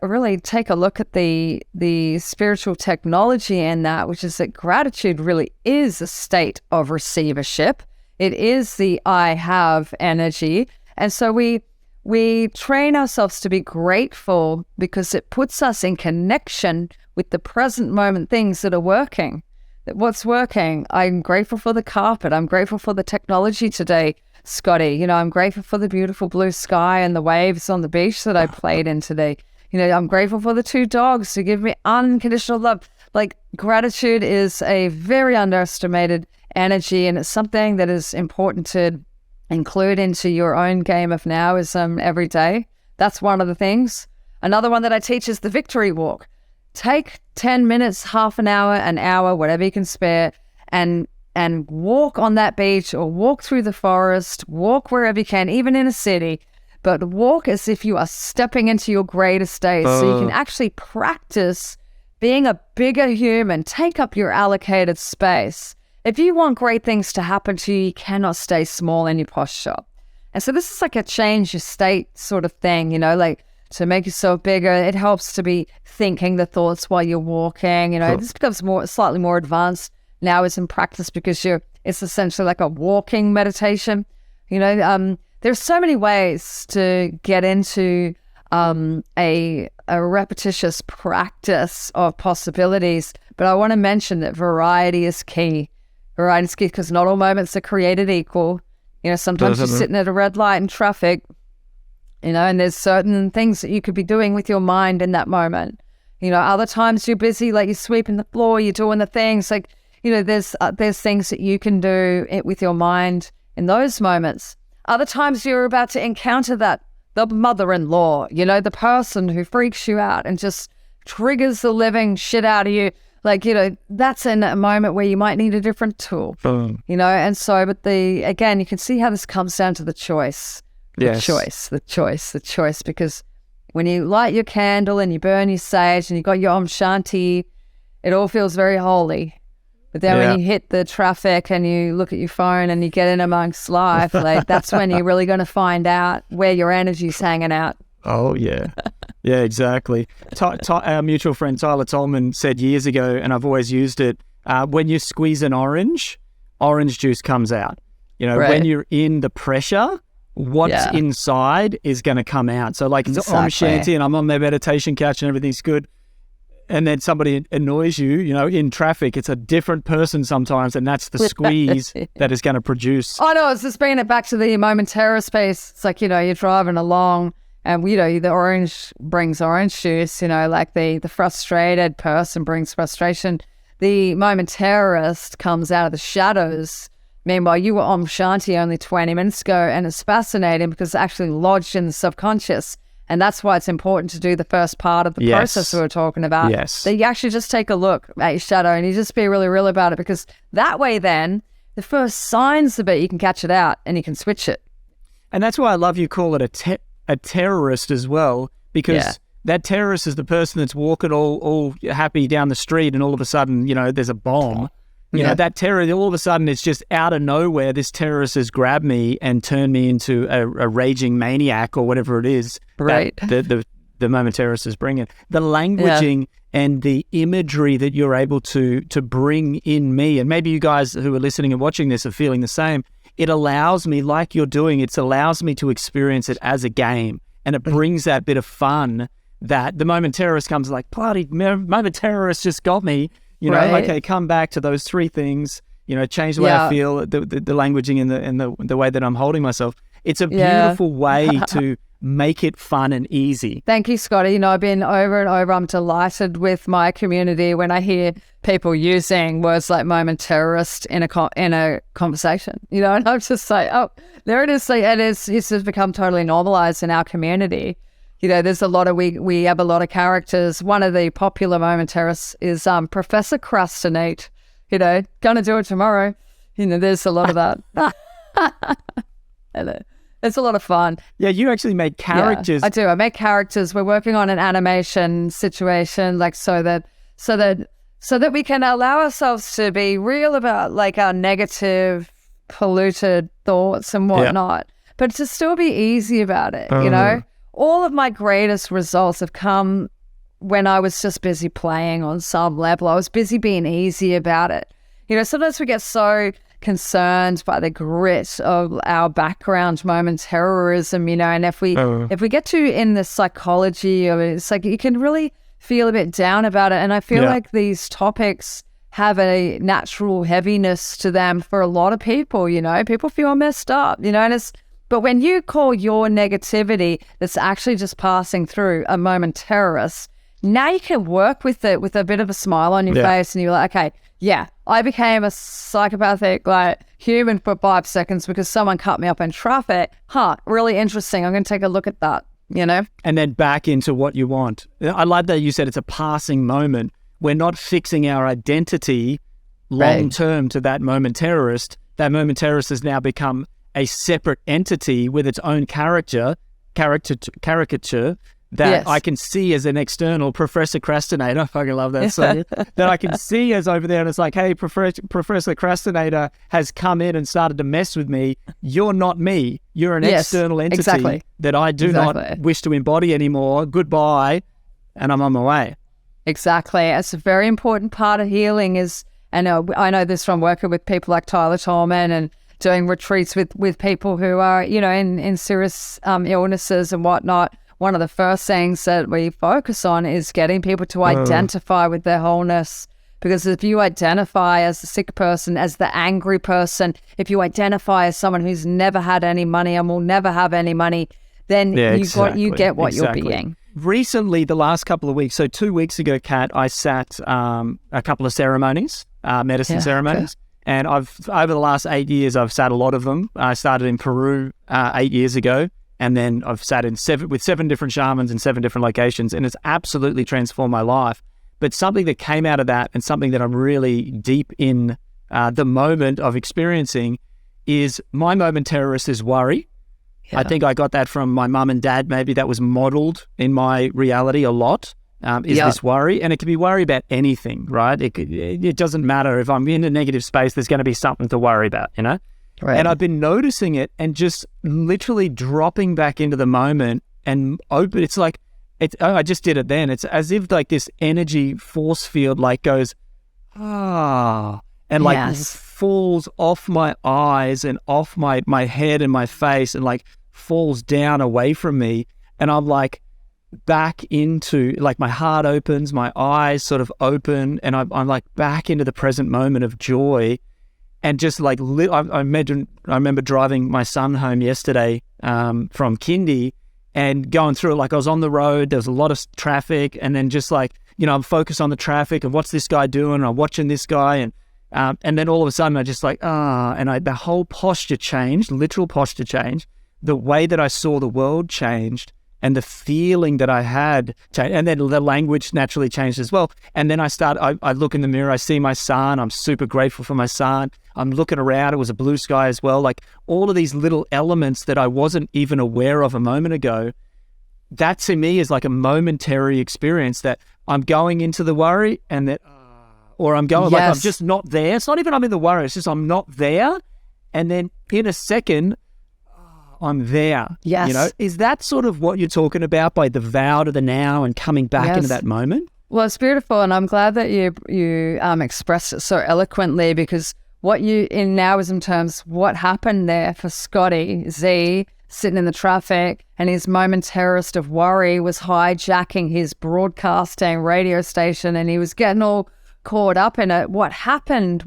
really take a look at the spiritual technology in that, which is that gratitude really is a state of receivership. It is the I have energy. And so we train ourselves to be grateful because it puts us in connection with the present moment things that are working. What's working? I'm grateful for the carpet. I'm grateful for the technology today, Scotty. I'm grateful for the beautiful blue sky and the waves on the beach that I played in today. I'm grateful for the two dogs who give me unconditional love. Like gratitude is a very underestimated energy, and it's something that is important to include into your own game of NOWism every day. That's one of the things. Another one that I teach is the victory walk. Take 10 minutes, half an hour, whatever you can spare, and walk on that beach or walk through the forest, walk wherever you can, even in a city, but walk as if you are stepping into your greatest days. So you can actually practice being a bigger human, take up your allocated space. If you want great things to happen to you, you cannot stay small in your posture. And so this is like a change your state sort of thing, like to make yourself bigger. It helps to be thinking the thoughts while you're walking. This becomes slightly more advanced NOWism practice because it's essentially like a walking meditation. There's so many ways to get into a repetitious practice of possibilities, but I want to mention that variety is key. Variety is key because not all moments are created equal. Sometimes you're sitting at a red light in traffic, and there's certain things that you could be doing with your mind in that moment. Other times you're busy, like you're sweeping the floor, you're doing the things, like, there's things that you can do with your mind in those moments. Other times you're about to encounter the mother-in-law, the person who freaks you out and just triggers the living shit out of you. Like, that's in a moment where you might need a different tool, and so, but again, you can see how this comes down to the choice, the choice, because when you light your candle and you burn your sage and you got your Om Shanti, it all feels very holy. But then when you hit the traffic and you look at your phone and you get in amongst life, like that's when you're really going to find out where your energy's hanging out. Oh, yeah. Yeah, exactly. Our mutual friend Tyler Tolman said years ago, and I've always used it, when you squeeze an orange juice comes out. When you're in the pressure, what's inside is going to come out. So like it's Om Shanti and I'm on my meditation couch and everything's good. And then somebody annoys you, in traffic. It's a different person sometimes, and that's the squeeze that is going to produce. Oh, no, it's just bringing it back to the momentary space. It's like, you're driving along and, the orange brings orange juice, like the frustrated person brings frustration. The momentarist comes out of the shadows. Meanwhile, you were Om Shanti only 20 minutes ago, and it's fascinating because it's actually lodged in the subconscious. And that's why it's important to do the first part of the process we were talking about. Yes. That you actually just take a look at your shadow and you just be really real about it, because that way then, the first signs of it, you can catch it out and you can switch it. And that's why I love you call it a terrorist as well, because that terrorist is the person that's walking all happy down the street and all of a sudden, there's a bomb. That terror, all of a sudden, it's just out of nowhere. This terrorist has grabbed me and turned me into a raging maniac or whatever it is. Right. That the momentarist is bringing. The languaging and the imagery that you're able to bring in me, and maybe you guys who are listening and watching this are feeling the same. It allows me, like you're doing, it allows me to experience it as a game, and it brings that bit of fun that the momentarist comes like, bloody momentarist just got me. Okay, come back to those three things, change the way I feel, the languaging and the way that I'm holding myself. It's a beautiful way to make it fun and easy. Thank you, Scotty. I've been over and over. I'm delighted with my community when I hear people using words like momentarist in a conversation, and I'm just like, oh, there it is. It's just become totally normalized in our community. There's we have a lot of characters. One of the popular momentarists is Professor Crustinate. Gonna do it tomorrow. There's a lot of that. It's a lot of fun. Yeah, you actually made characters. Yeah, I do. I make characters. We're working on an animation situation, like so that we can allow ourselves to be real about like our negative, polluted thoughts and whatnot, but to still be easy about it. All of my greatest results have come when I was just busy playing on some level. I was busy being easy about it. Sometimes we get so concerned by the grit of our background terrorism, and if we get to in the psychology of it, it's like you can really feel a bit down about it. And I feel like these topics have a natural heaviness to them for a lot of people. People feel messed up, and but when you call your negativity that's actually just passing through a momentarist, now you can work with it with a bit of a smile on your face, and you're like, okay, I became a psychopathic human for 5 seconds because someone cut me up in traffic. Really interesting. I'm going to take a look at that, And then back into what you want. I like that you said it's a passing moment. We're not fixing our identity long-term to that momentarist. That momentarist has now become a separate entity with its own caricature that I can see as an external Professor Crastinator. I fucking love that song. That I can see as over there, and it's like, hey, Professor Crastinator has come in and started to mess with me. You're not me. You're an external entity that I do not wish to embody anymore. Goodbye, and I'm on my way. Exactly. It's a very important part of healing is, and I know this from working with people like Tyler Tolman and doing retreats with people who are, in serious illnesses and whatnot. One of the first things that we focus on is getting people to identify with their wholeness. Because if you identify as the sick person, as the angry person, if you identify as someone who's never had any money and will never have any money, then you get what you're being. Recently, the last couple of weeks, so 2 weeks ago, Kat, I sat a couple of ceremonies, medicine ceremonies. And over the last 8 years, I've sat a lot of them. I started in Peru 8 years ago, and then I've sat in with 7 different shamans in 7 different locations, and it's absolutely transformed my life. But something that came out of that, and something that I'm really deep in the moment of experiencing, is my momentarist is worry. Yeah. I think I got that from my mum and dad. Maybe that was modeled in my reality a lot. This worry? And it can be worry about anything, right? It doesn't matter. If I'm in a negative space, there's going to be something to worry about, you know? Right. And I've been noticing it and just literally dropping back into the moment and open. It's like, I just did it then. It's as if like this energy force field like goes, and like falls off my eyes and off my head and my face and like falls down away from me. And I'm like, back into, like, my heart opens, my eyes sort of open, and I'm like back into the present moment of joy. And just like I remember driving my son home yesterday from kindy and going through it. Like, I was on the road, there was a lot of traffic, and then just like, you know, I'm focused on the traffic and what's this guy doing, and I'm watching this guy, and then all of a sudden I just like the whole posture changed, literal posture changed, the way that I saw the world changed, and the feeling that I had changed, and then the language naturally changed as well. And then I look in the mirror, I see my son, I'm super grateful for my son, I'm looking around, it was a blue sky as well, like all of these little elements that I wasn't even aware of a moment ago. That to me is like a momentary experience that I'm going into the worry, and that, or I'm going, like, I'm just not there. It's not even I'm in the worry, it's just I'm not there. And then in a second, I'm there. Yes. You know, is that sort of what you're talking about by the vow to the now and coming back into that moment? Well, it's beautiful, and I'm glad that you expressed it so eloquently, because what you, in NOWism terms, what happened there for Scotty Z sitting in the traffic, and his momentarist of worry was hijacking his broadcasting radio station, and he was getting all caught up in it. What happened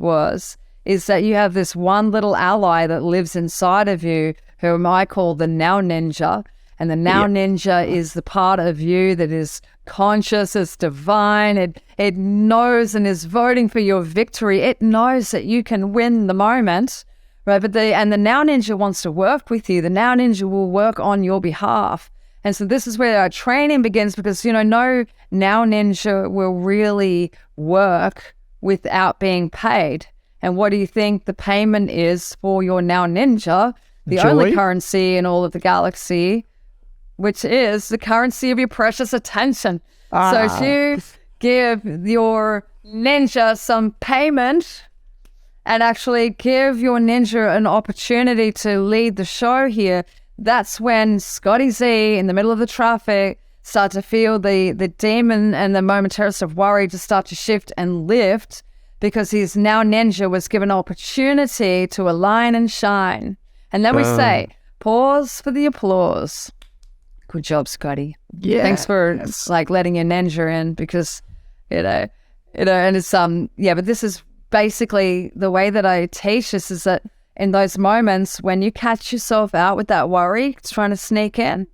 is that you have this one little ally that lives inside of you, whom I call the Now Ninja. And the Now Ninja is the part of you that is conscious, it's divine. It knows and is voting for your victory. It knows that you can win the moment, right? But the Now Ninja wants to work with you. The Now Ninja will work on your behalf. And so this is where our training begins, because, you know, no Now Ninja will really work without being paid. And what do you think the payment is for your Now Ninja? The Joy? Only currency in all of the galaxy, which is the currency of your precious attention. So if you give your ninja some payment and actually give your ninja an opportunity to lead the show here, that's when Scotty Z in the middle of the traffic start to feel the demon and the momentarist of worry to start to shift and lift, because his Now Ninja was given opportunity to align and shine. And then we say, pause for the applause. Good job, Scotty. Yeah. Thanks for like letting your ninja in, because, you know, and it's, but this is basically the way that I teach this, is that in those moments when you catch yourself out with that worry, it's trying to sneak in,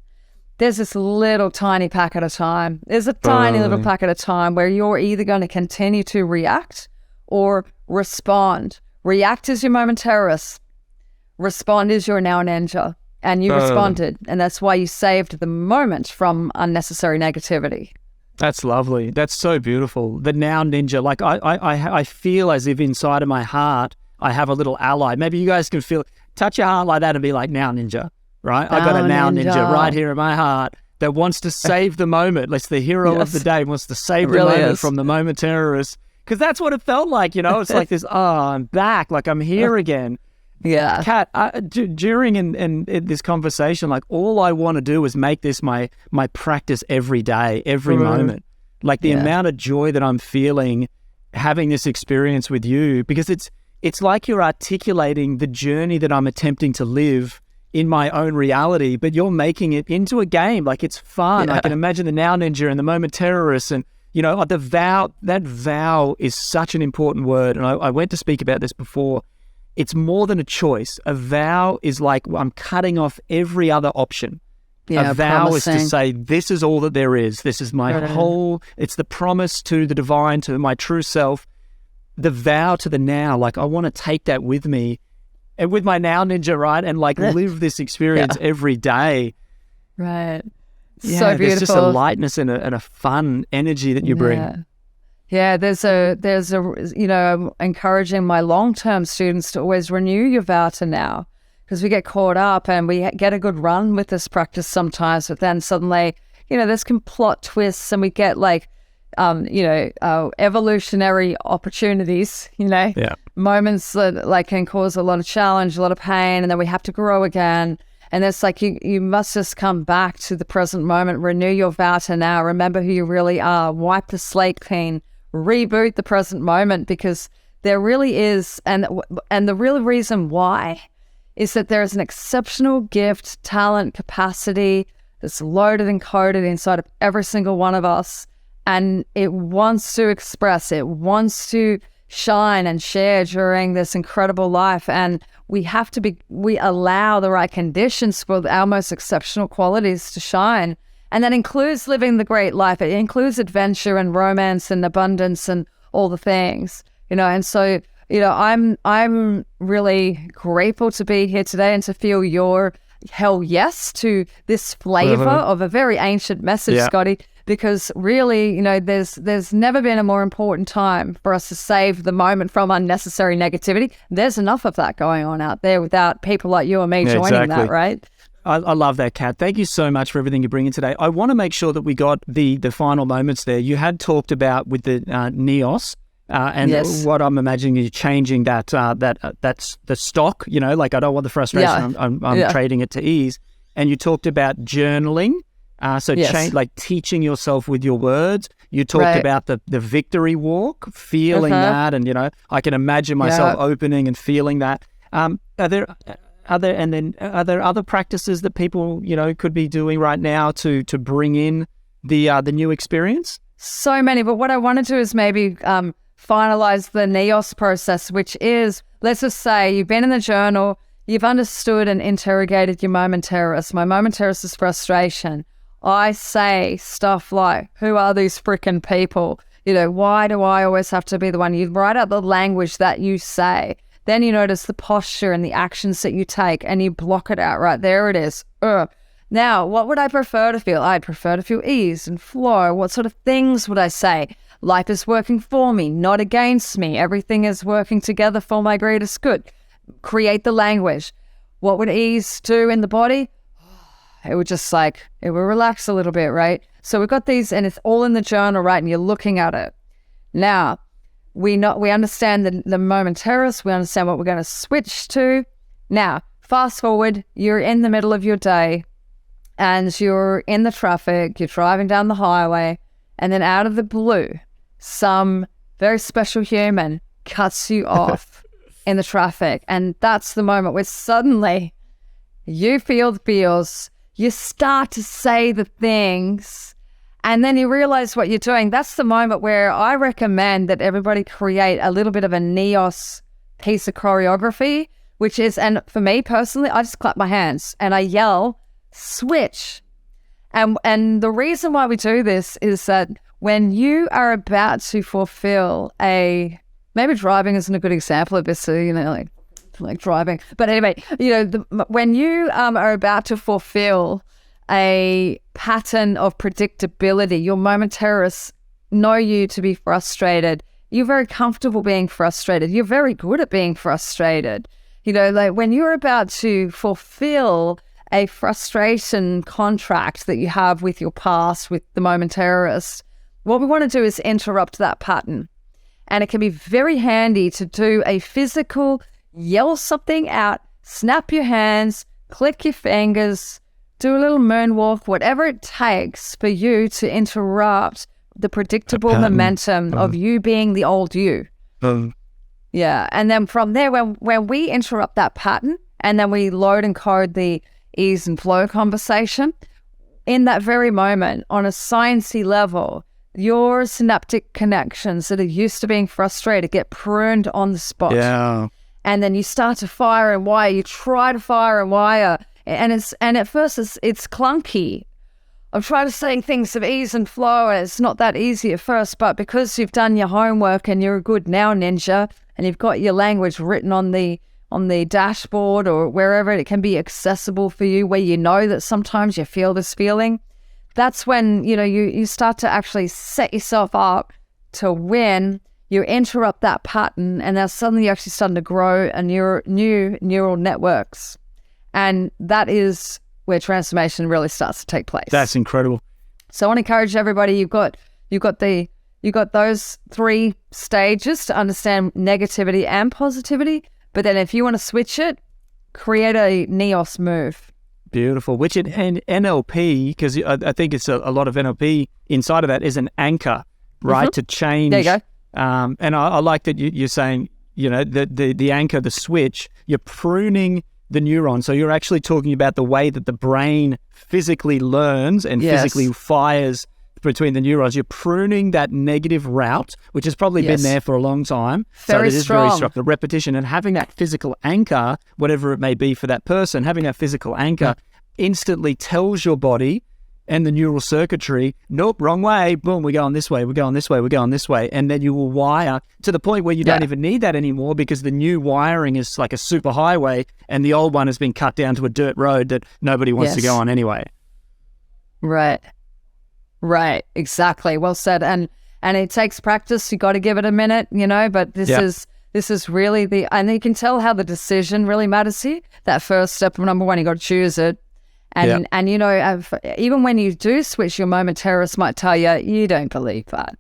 there's this little tiny pack at a time. There's a tiny little pack at a time where you're either going to continue to react or respond. React is your momentarist. Respond is your Now Ninja, and you responded, and that's why you saved the moment from unnecessary negativity. That's lovely. That's so beautiful. The Now Ninja, like I feel as if inside of my heart I have a little ally. Maybe you guys can touch your heart like that and be like, Now Ninja, right? I got a Now Ninja right here in my heart that wants to save the moment. It's the hero of the day, wants to save the moment from the momentarist, because that's what it felt like. You know, it's like this. I'm back. Like I'm here again. Yeah. Kat, during in this conversation, like all I want to do is make this my practice every day, every moment. Like the amount of joy that I'm feeling having this experience with you, because it's like you're articulating the journey that I'm attempting to live in my own reality, but you're making it into a game. Like it's fun. Yeah. I can imagine the Now Ninja and the momentarist, and, you know, the vow. That vow is such an important word. And I went to speak about this before. It's more than a choice. A vow is like, I'm cutting off every other option. Yeah, a vow is to say, this is all that there is. This is my whole, it's the promise to the divine, to my true self. the vow to the now, like I want to take that with me and with my Now Ninja, right? And like live this experience every day. Right. Yeah, So beautiful. there's just a lightness and a fun energy that you bring. Yeah, there's a encouraging my long-term students to always renew your vow to now, because we get caught up and we get a good run with this practice sometimes, but then suddenly, there's plot twists and we get evolutionary opportunities, moments that can cause a lot of challenge, a lot of pain, and then we have to grow again. And it's you must just come back to the present moment, renew your vow to now, remember who you really are, wipe the slate clean, reboot the present moment, because there really is, and the real reason why is that there is an exceptional gift, talent, capacity that's loaded and coded inside of every single one of us. And it wants to express, it wants to shine and share during this incredible life. And we allow the right conditions for our most exceptional qualities to shine. And that includes living the great life. It includes adventure and romance and abundance and all the things, And so, I'm really grateful to be here today and to feel your hell yes to this flavor of a very ancient message, Scotty. Because really, there's never been a more important time for us to save the moment from unnecessary negativity. There's enough of that going on out there without people like you and me joining that, right? I love that, Kat. Thank you so much for everything you're bringing today. I want to make sure that we got the final moments there. You had talked about with the NEOS, and what I'm imagining is changing that's the stock. I don't want the frustration. I'm trading it to ease. And you talked about journaling. Teaching yourself with your words. You talked about the victory walk, feeling that, and I can imagine myself opening and feeling that. Are there other practices that people could be doing right now to bring in the new experience? So many, but what I want to do is maybe finalize the NEOS process, which is, let's just say you've been in the journal, you've understood and interrogated your momentaris. My momentaris is frustration. I say stuff like, who are these freaking people? Why do I always have to be the one? You write out the language that you say. Then you notice the posture and the actions that you take and you block it out, right? There it is. Now, what would I prefer to feel? I'd prefer to feel ease and flow. What sort of things would I say? Life is working for me, not against me. Everything is working together for my greatest good. Create the language. What would ease do in the body? It would just it would relax a little bit, right? So we've got these, and it's all in the journal, right? And you're looking at it. Now, we understand the momentaris. We understand what we're going to switch to. Now, fast forward, you're in the middle of your day and you're in the traffic, you're driving down the highway, and then out of the blue, some very special human cuts you off in the traffic. And that's the moment where suddenly you feel the feels, you start to say the things, and then you realize what you're doing. That's the moment where I recommend that everybody create a little bit of a NEOS piece of choreography, which is, and for me personally, I just clap my hands and I yell, switch. And the reason why we do this is that when you are about to fulfill maybe driving isn't a good example of this, like driving. But anyway, when you are about to fulfill a pattern of predictability, your momentaris know you to be frustrated. You're very comfortable being frustrated. You're very good at being frustrated. When you're about to fulfill a frustration contract that you have with your past, with the momentaris, what we want to do is interrupt that pattern. And it can be very handy to do a physical yell something out, snap your hands, click your fingers, do a little moonwalk, whatever it takes for you to interrupt the predictable momentum of you being the old you. Yeah. And then from there, when we interrupt that pattern and then we load and code the ease and flow conversation, in that very moment, on a sciencey level, your synaptic connections that are used to being frustrated get pruned on the spot. Yeah. And then you start to fire and wire. You try to fire and wire, and at first it's clunky. I'm trying to say things of ease and flow, and it's not that easy at first, but because you've done your homework and you're a good now ninja and you've got your language written on the dashboard or wherever it can be accessible for you, where you know that sometimes you feel this feeling, that's when, you start to actually set yourself up to win. You interrupt that pattern, and now suddenly you're actually starting to grow new neural networks. And that is where transformation really starts to take place. That's incredible. So I want to encourage everybody, you've got those 3 stages to understand negativity and positivity. But then if you want to switch it, create a NOWism move. Beautiful. Which in NLP, because I think it's a lot of NLP inside of that, is an anchor, right? To change. There you go. And I like that you're saying, the anchor, the switch, you're pruning the neuron. So you're actually talking about the way that the brain physically learns and physically fires between the neurons. You're pruning that negative route, which has probably been there for a long time. Very so it is strong. Very strong. The repetition and having that physical anchor, whatever it may be for that person, having that physical anchor instantly tells your body and the neural circuitry, nope, wrong way, boom, we're going this way, we're going this way, we're going this way. And then you will wire to the point where you don't even need that anymore, because the new wiring is like a super highway and the old one has been cut down to a dirt road that nobody wants to go on anyway. Right, exactly. Well said. And it takes practice. You got to give it a minute, but this is really and you can tell how the decision really matters here. That first step, number 1, you got to choose it. And even when you do switch, your momentarist might tell you, you don't believe that.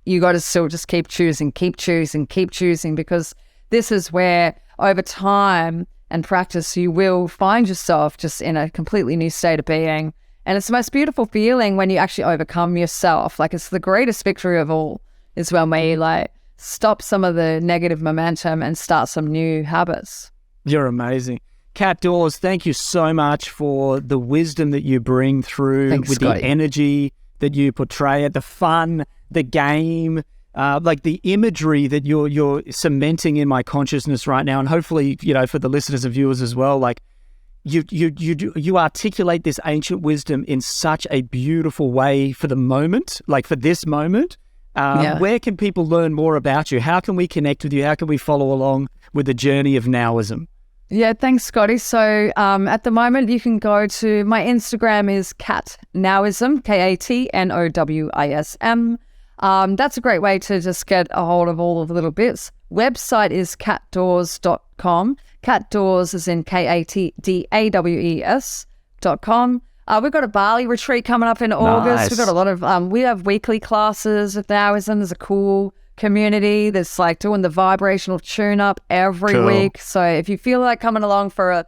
You got to still just keep choosing, because this is where over time and practice, you will find yourself just in a completely new state of being. And it's the most beautiful feeling when you actually overcome yourself. Like, it's the greatest victory of all is when we stop some of the negative momentum and start some new habits. You're amazing. Kat Dawes, thank you so much for the wisdom that you bring through. Thanks, with Scotty. The energy that you portray it, the fun, the game, the imagery that you're cementing in my consciousness right now. And hopefully, for the listeners and viewers as well, you articulate this ancient wisdom in such a beautiful way for the moment, for this moment. Where can people learn more about you? How can we connect with you? How can we follow along with the journey of NOWism? Yeah, thanks, Scotty. So at the moment, you can go to my Instagram is Kat NOWism, KatNowism. That's a great way to just get a hold of all of the little bits. Website is katdawes.com. Kat Dawes is in KatDawes.com. We've got a Bali retreat coming up in August. Nice. We've got a lot of, we have weekly classes of NOWism. There's a cool community that's doing the vibrational tune-up every week. So if you feel like coming along for a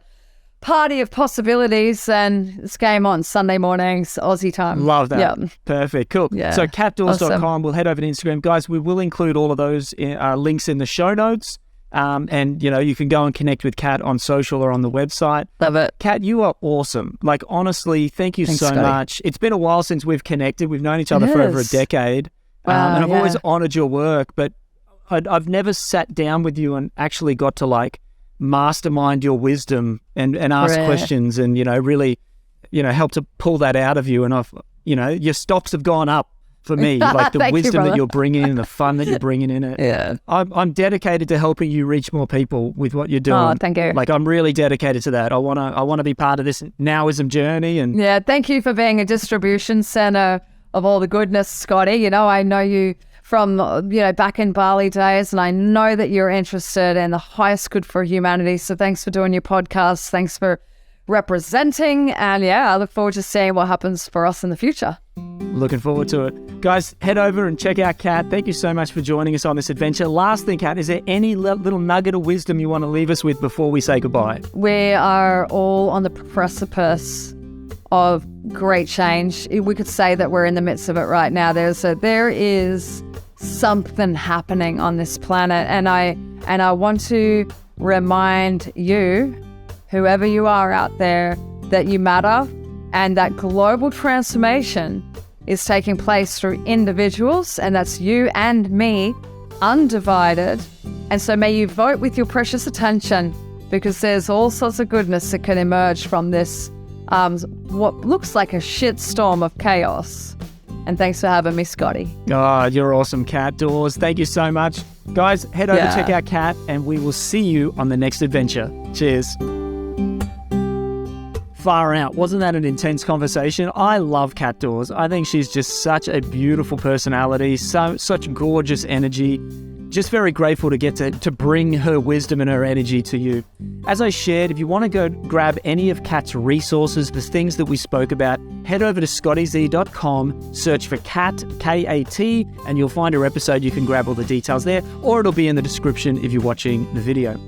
party of possibilities, then it's game on Sunday mornings, Aussie time. Love that. Yeah. Perfect. Cool. Yeah. So katdawes.com, Awesome. We'll head over to Instagram. Guys, we will include all of those links in the show notes. And you can go and connect with Kat on social or on the website. Love it. Kat, you are awesome. Honestly, thank you so Scotty. much. It's been a while since we've connected. We've known each other for over a decade. Wow, and I've always honored your work, but I've never sat down with you and actually got to mastermind your wisdom and ask questions and, really, help to pull that out of you. And your stocks have gone up for me, the wisdom that you're bringing and the fun that you're bringing in it. Yeah. I'm dedicated to helping you reach more people with what you're doing. Oh, thank you. I'm really dedicated to that. I want to be part of this NOWism journey. And yeah, thank you for being a distribution center of all the goodness, Scotty. I know you from, back in Bali days, and I know that you're interested in the highest good for humanity. So thanks for doing your podcast. Thanks for representing. And I look forward to seeing what happens for us in the future. Looking forward to it. Guys, head over and check out Kat. Thank you so much for joining us on this adventure. Last thing, Kat, is there any little nugget of wisdom you want to leave us with before we say goodbye? We are all on the precipice of great change. We could say that we're in the midst of it right now. There is something happening on this planet, and I want to remind you, whoever you are out there, that you matter, and that global transformation is taking place through individuals, and that's you and me, undivided. And so may you vote with your precious attention, because there's all sorts of goodness that can emerge from this what looks like a shitstorm of chaos. And thanks for having me, Scotty. Oh, you're awesome, Kat Dawes. Thank you so much. Guys, head over, check out Kat, and we will see you on the next adventure. Cheers. Far out. Wasn't that an intense conversation? I love Kat Dawes. I think she's just such a beautiful personality, such gorgeous energy. Just very grateful to get to bring her wisdom and her energy to you. As I shared, if you want to go grab any of Kat's resources, the things that we spoke about, head over to scottyze.com, search for Kat, K-A-T, and you'll find her episode. You can grab all the details there, or it'll be in the description if you're watching the video.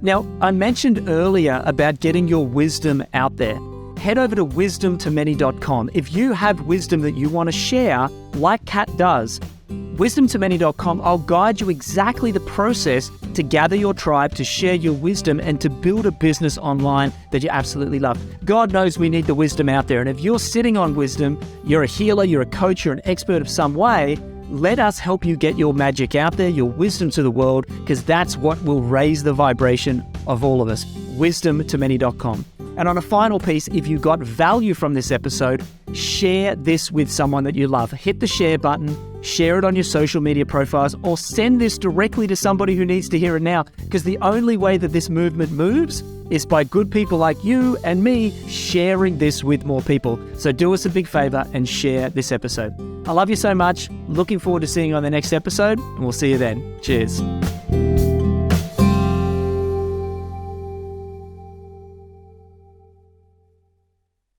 Now, I mentioned earlier about getting your wisdom out there. Head over to wisdomtomany.com. If you have wisdom that you want to share, like Kat does, wisdomtomany.com, I'll guide you exactly the process to gather your tribe, to share your wisdom, and to build a business online that you absolutely love. God knows we need the wisdom out there. And if you're sitting on wisdom, you're a healer, you're a coach, you're an expert of some way, let us help you get your magic out there, your wisdom to the world, because that's what will raise the vibration of all of us. Wisdomtomany.com. And on a final piece, if you got value from this episode, share this with someone that you love. Hit the share button, share it on your social media profiles, or send this directly to somebody who needs to hear it now, because the only way that this movement moves is by good people like you and me sharing this with more people. So do us a big favor and share this episode. I love you so much. Looking forward to seeing you on the next episode, and we'll see you then. Cheers.